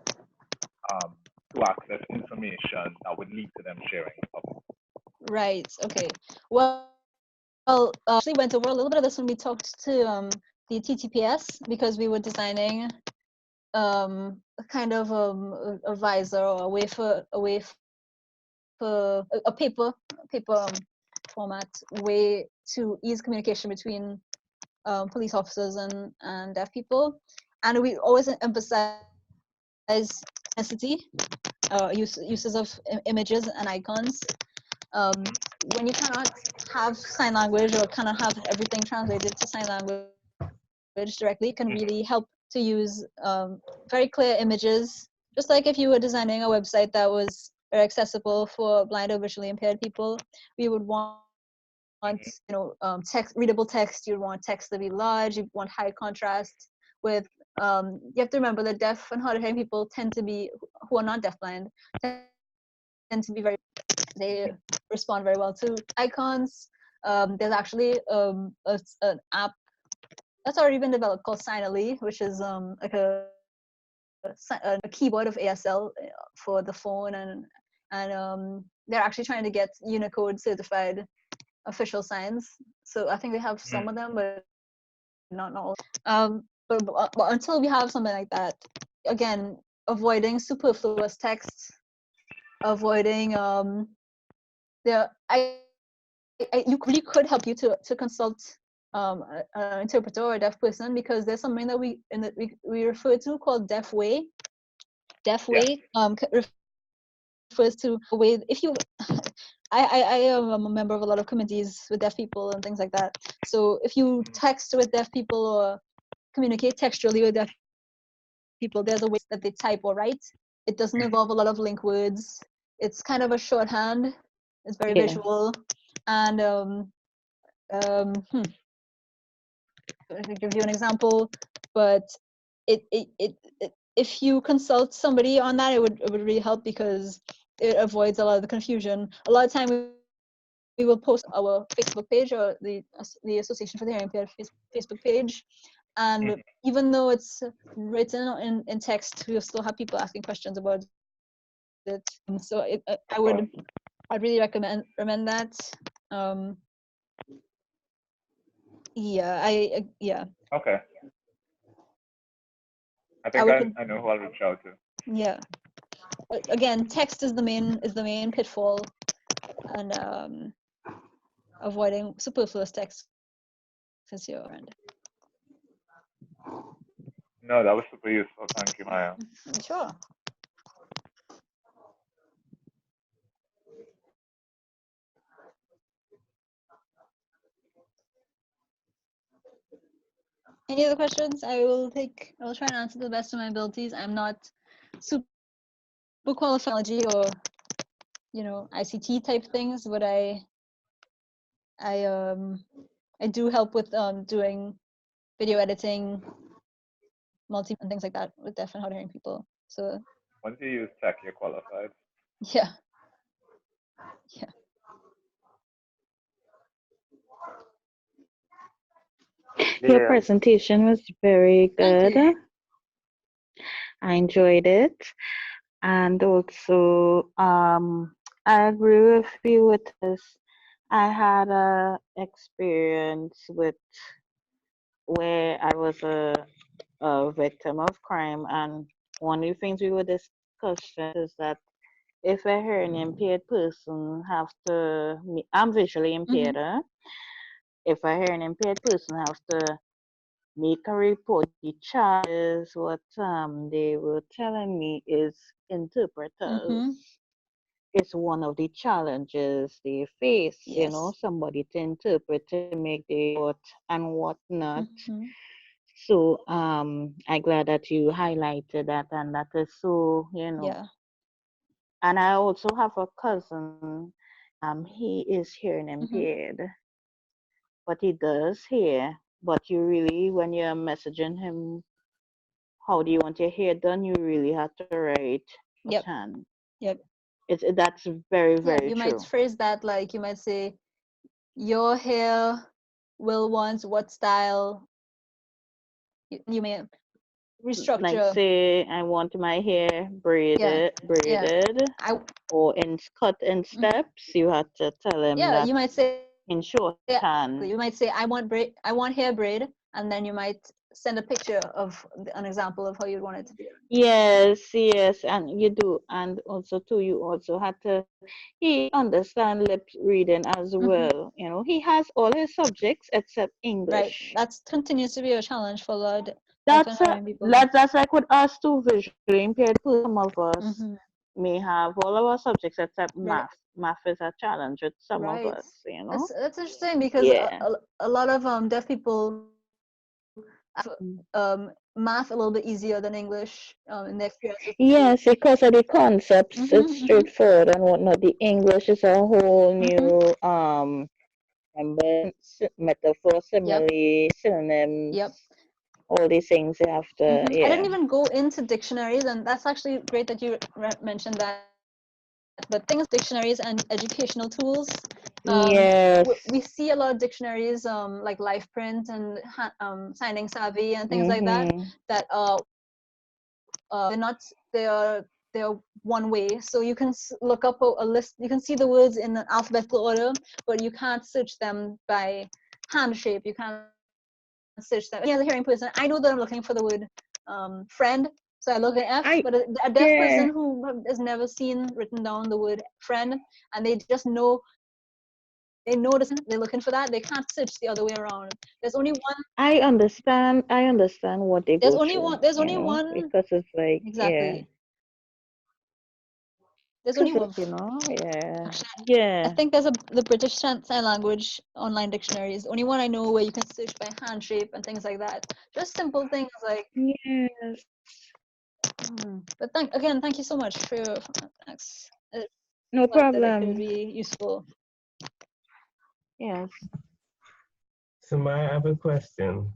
to access information that would lead to them sharing the public. Right. Okay. Well, actually went over a little bit of this when we talked to the TTPS, because we were designing kind of a visor or a way for a paper format way to ease communication between police officers and deaf people, and we always emphasize necessity, uses of images and icons. When you cannot have sign language or cannot have everything translated to sign language directly, it can really help to use very clear images. Just like if you were designing a website that was very accessible for blind or visually impaired people, we would want text, readable text. You want text to be large. You want high contrast with. You have to remember that deaf and hard of hearing people tend to be, who are not deafblind, tend to be very. They respond very well to icons. There's actually an app that's already been developed called Signally, which is like a keyboard of ASL for the phone, and they're actually trying to get Unicode certified official signs. So I think they have some of them, but not all. But until we have something like that, again, avoiding superfluous text, avoiding you really could help you to consult an interpreter or a deaf person, because there's something that we refer to called deaf way. Deaf way refers to a way, if you I am a member of a lot of committees with deaf people and things like that. So if you text with deaf people or communicate textually with deaf people, there's a way that they type or write. It doesn't involve a lot of link words. It's kind of a shorthand. It's very visual, and I can give you an example, but if you consult somebody on that, it would really help, because it avoids a lot of the confusion. A lot of time we will post our Facebook page or the Association for the Hearing Impaired Facebook page, and even though it's written in text, we'll still have people asking questions about it. So I'd really recommend that. Yeah. Okay. I think I know who I'll reach out to. Yeah. Again, text is the main pitfall, and avoiding superfluous text is your friend. No, that was super useful. Thank you, Maya. Sure. Any other questions? I will try and answer to the best of my abilities. I'm not super qualified in technology or ICT type things, but I do help with doing video editing, multi and things like that with deaf and hard of hearing people. So once you use tech, you're qualified. Yeah. Your presentation was very good. I enjoyed it. And also, I agree with you with this. I had a experience with where I was a victim of crime, and one of the things we were discussing is that if a hearing impaired person have to, I'm visually impaired, if a hearing impaired person has to make a report, the charges, what they were telling me is interpreters. It's one of the challenges they face, you know, somebody to interpret, to make the report and whatnot. So I'm glad that you highlighted that, and that is so, you know. And I also have a cousin, he is hearing impaired, but he does hear. But you really, when you're messaging him, how do you want your hair done, you really have to write shorthand. That's very, very you true. might phrase that like, you might say, your hair will want what style. You may restructure. Like say, I want my hair braided, or cut in steps. You have to tell him that. You might say in shorthand. You might say, I want hair braid, and then you might send a picture of an example of how you'd want it to be. Yes, and you do, and also too, you also had to. He understand lip reading as well. You know, he has all his subjects except English. Right, that continues to be a challenge for a lot. That's like with us too, visually impaired people. Some of us may have all of our subjects except math. Math is a challenge with some of us, you know. That's interesting because a lot of deaf people have math a little bit easier than English in their experience. Yes, because of the concepts, it's straightforward and whatnot. The English is a whole new metaphor, simile, synonyms. All these things you have to. I didn't even go into dictionaries, and that's actually great that you mentioned that. But things, dictionaries and educational tools. We see a lot of dictionaries like LifePrint and Signing Savvy and things like that. That they're one way. So you can look up a list. You can see the words in alphabetical order, but you can't search them by hand shape. You can't search them. As a hearing person, I know that I'm looking for the word friend, so I look at F. But a deaf person who has never seen written down the word friend, and they just know, they're looking for that. They can't search the other way around. There's only one. I understand what they there's go only through. One. There's only one. Because it's like exactly. There's only one. You know, I think there's the British Sign Language online dictionary is the only one I know where you can search by hand shape and things like that. Just simple things like. Yes. But thank you so much for your thanks. No problem. It would be useful. Yes. So I have a question.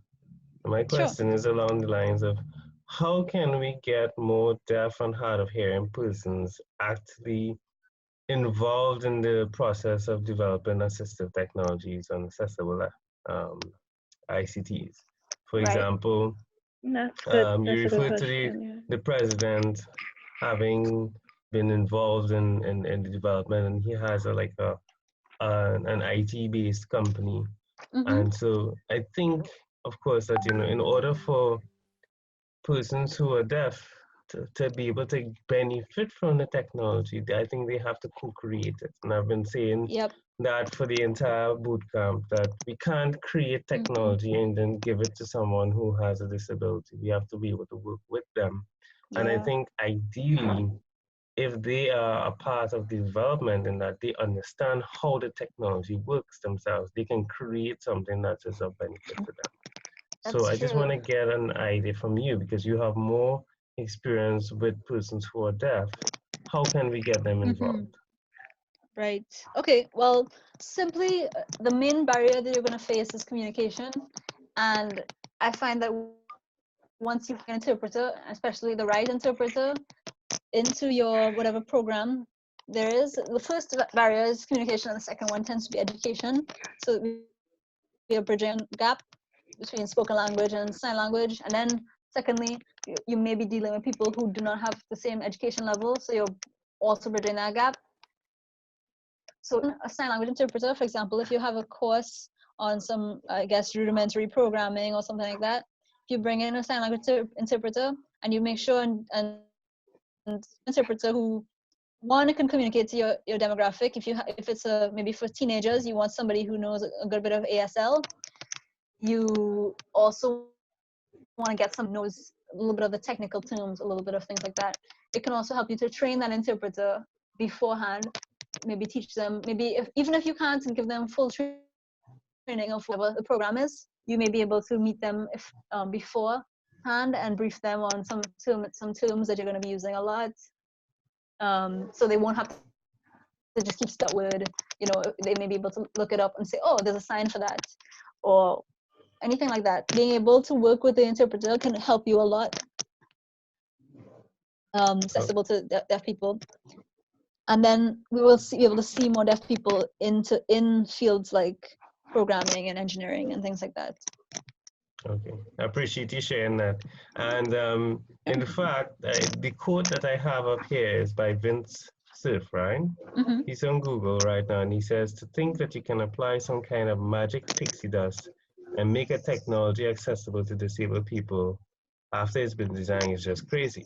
My question is along the lines of, how can we get more deaf and hard of hearing persons actually involved in the process of developing assistive technologies and accessible ICTs? For example, you referred to the president having been involved in the development, and he has an IT-based company. And so I think, of course, that, you know, in order for persons who are deaf to be able to benefit from the technology, I think they have to co-create it. And I've been saying that for the entire boot camp, that we can't create technology and then give it to someone who has a disability. We have to be able to work with them. And I think ideally, if they are a part of the development and that they understand how the technology works themselves, they can create something that is of benefit to them. So I just want to get an idea from you, because you have more experience with persons who are deaf. How can we get them involved? Right. Okay. Well, simply the main barrier that you're going to face is communication. And I find that once you have an interpreter, especially the right interpreter, into your whatever program there is, the first barrier is communication, and the second one tends to be education. So we are bridging a gap between spoken language and sign language. And then secondly, you may be dealing with people who do not have the same education level, so you're also bridging that gap. So a sign language interpreter, for example, if you have a course on some, I guess, rudimentary programming or something like that, if you bring in a sign language interpreter and you make sure and interpreter who one, it can communicate to your demographic. If it's maybe for teenagers, you want somebody who knows a good bit of ASL. You also want to get someone who knows a little bit of the technical terms, a little bit of things like that. It can also help you to train that interpreter beforehand. Maybe teach them. Maybe even if you can't give them full training of whatever the program is, you may be able to meet them beforehand and brief them on some terms that you're going to be using a lot. So they won't have to just keep stuck with, they may be able to look it up and say, oh, there's a sign for that, or anything like that. Being able to work with the interpreter can help you a lot. Accessible to deaf people. And then we will be able to see more deaf people in fields like programming and engineering and things like that. Okay, I appreciate you sharing that. And in fact, the quote that I have up here is by Vince Cerf, right? Mm-hmm. He's on Google right now, and he says, to think that you can apply some kind of magic pixie dust and make a technology accessible to disabled people after it's been designed is just crazy.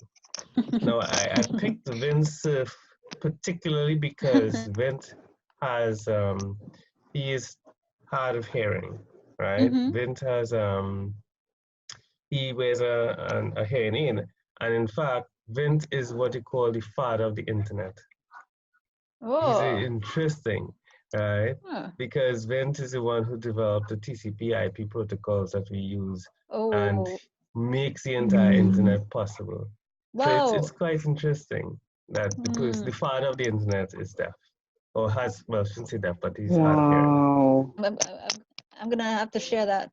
Now, I picked Vince Cerf particularly because Vince has, he is hard of hearing, right? Mm-hmm. Vince has, he wears a hearing aid, and in fact, Vince is what you call the father of the internet. Oh. He's interesting, right? Huh. Because Vince is the one who developed the TCP/IP protocols that we use and makes the entire internet possible. Wow. So it's quite interesting that the father of the internet is deaf, or has, well, I shouldn't say deaf, but he's hard of hearing. I'm gonna have to share that.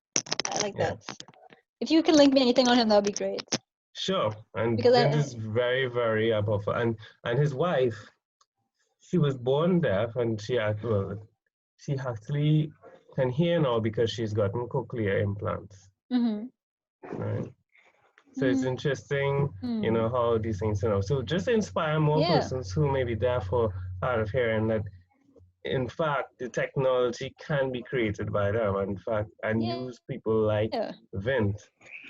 I like that. If you can link me anything on him, that would be great. Sure. And because Vince is very, very powerful. And his wife, she was born deaf, and she actually can hear now because she's gotten cochlear implants. Mm-hmm. Right. So it's interesting, how these things turn out. So just to inspire more persons who may be deaf or hard of hearing, that in fact the technology can be created by them, in fact, and use people like Vint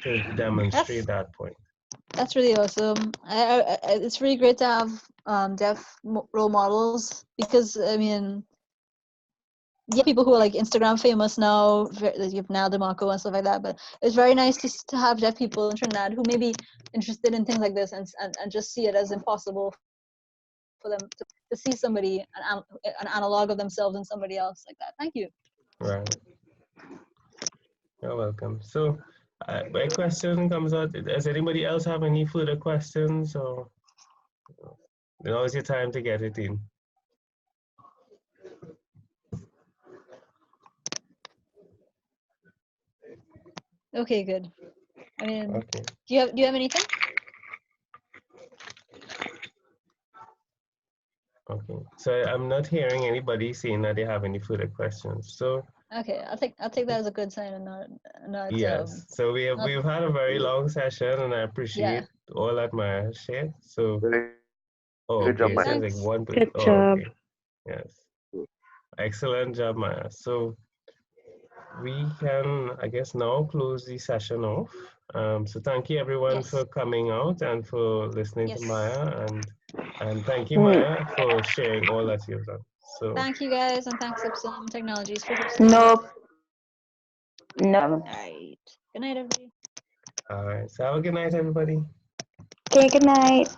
to demonstrate that point. That's really awesome. It's really great to have deaf role models, because I mean, people who are like Instagram famous now, you have Nal DeMarco and stuff like that, but it's very nice to have deaf people in Trinidad who may be interested in things like this and just see it as impossible for them to see somebody, an analog of themselves in somebody else like that. Thank you. Right. You're welcome. So my question comes out, does anybody else have any further questions, or now's your time to get it in? Okay, good. I mean, do you have anything? Okay, so I'm not hearing anybody saying that they have any further questions. So okay, I'll take that as a good sign and not. Yes. So we've had a very long session, and I appreciate all that Maya shared. So good job, Maya. Like one good job. Okay. Yes. Excellent job, Maya. So we can, I guess, now close the session off. So thank you everyone for coming out and for listening to Maya, and thank you, Maya, for sharing all that you've done. So thank you guys, and thanks Ipsum Technologies for hosting. No. All right. Good night, everybody. All right. So have a good night, everybody. Okay, good night.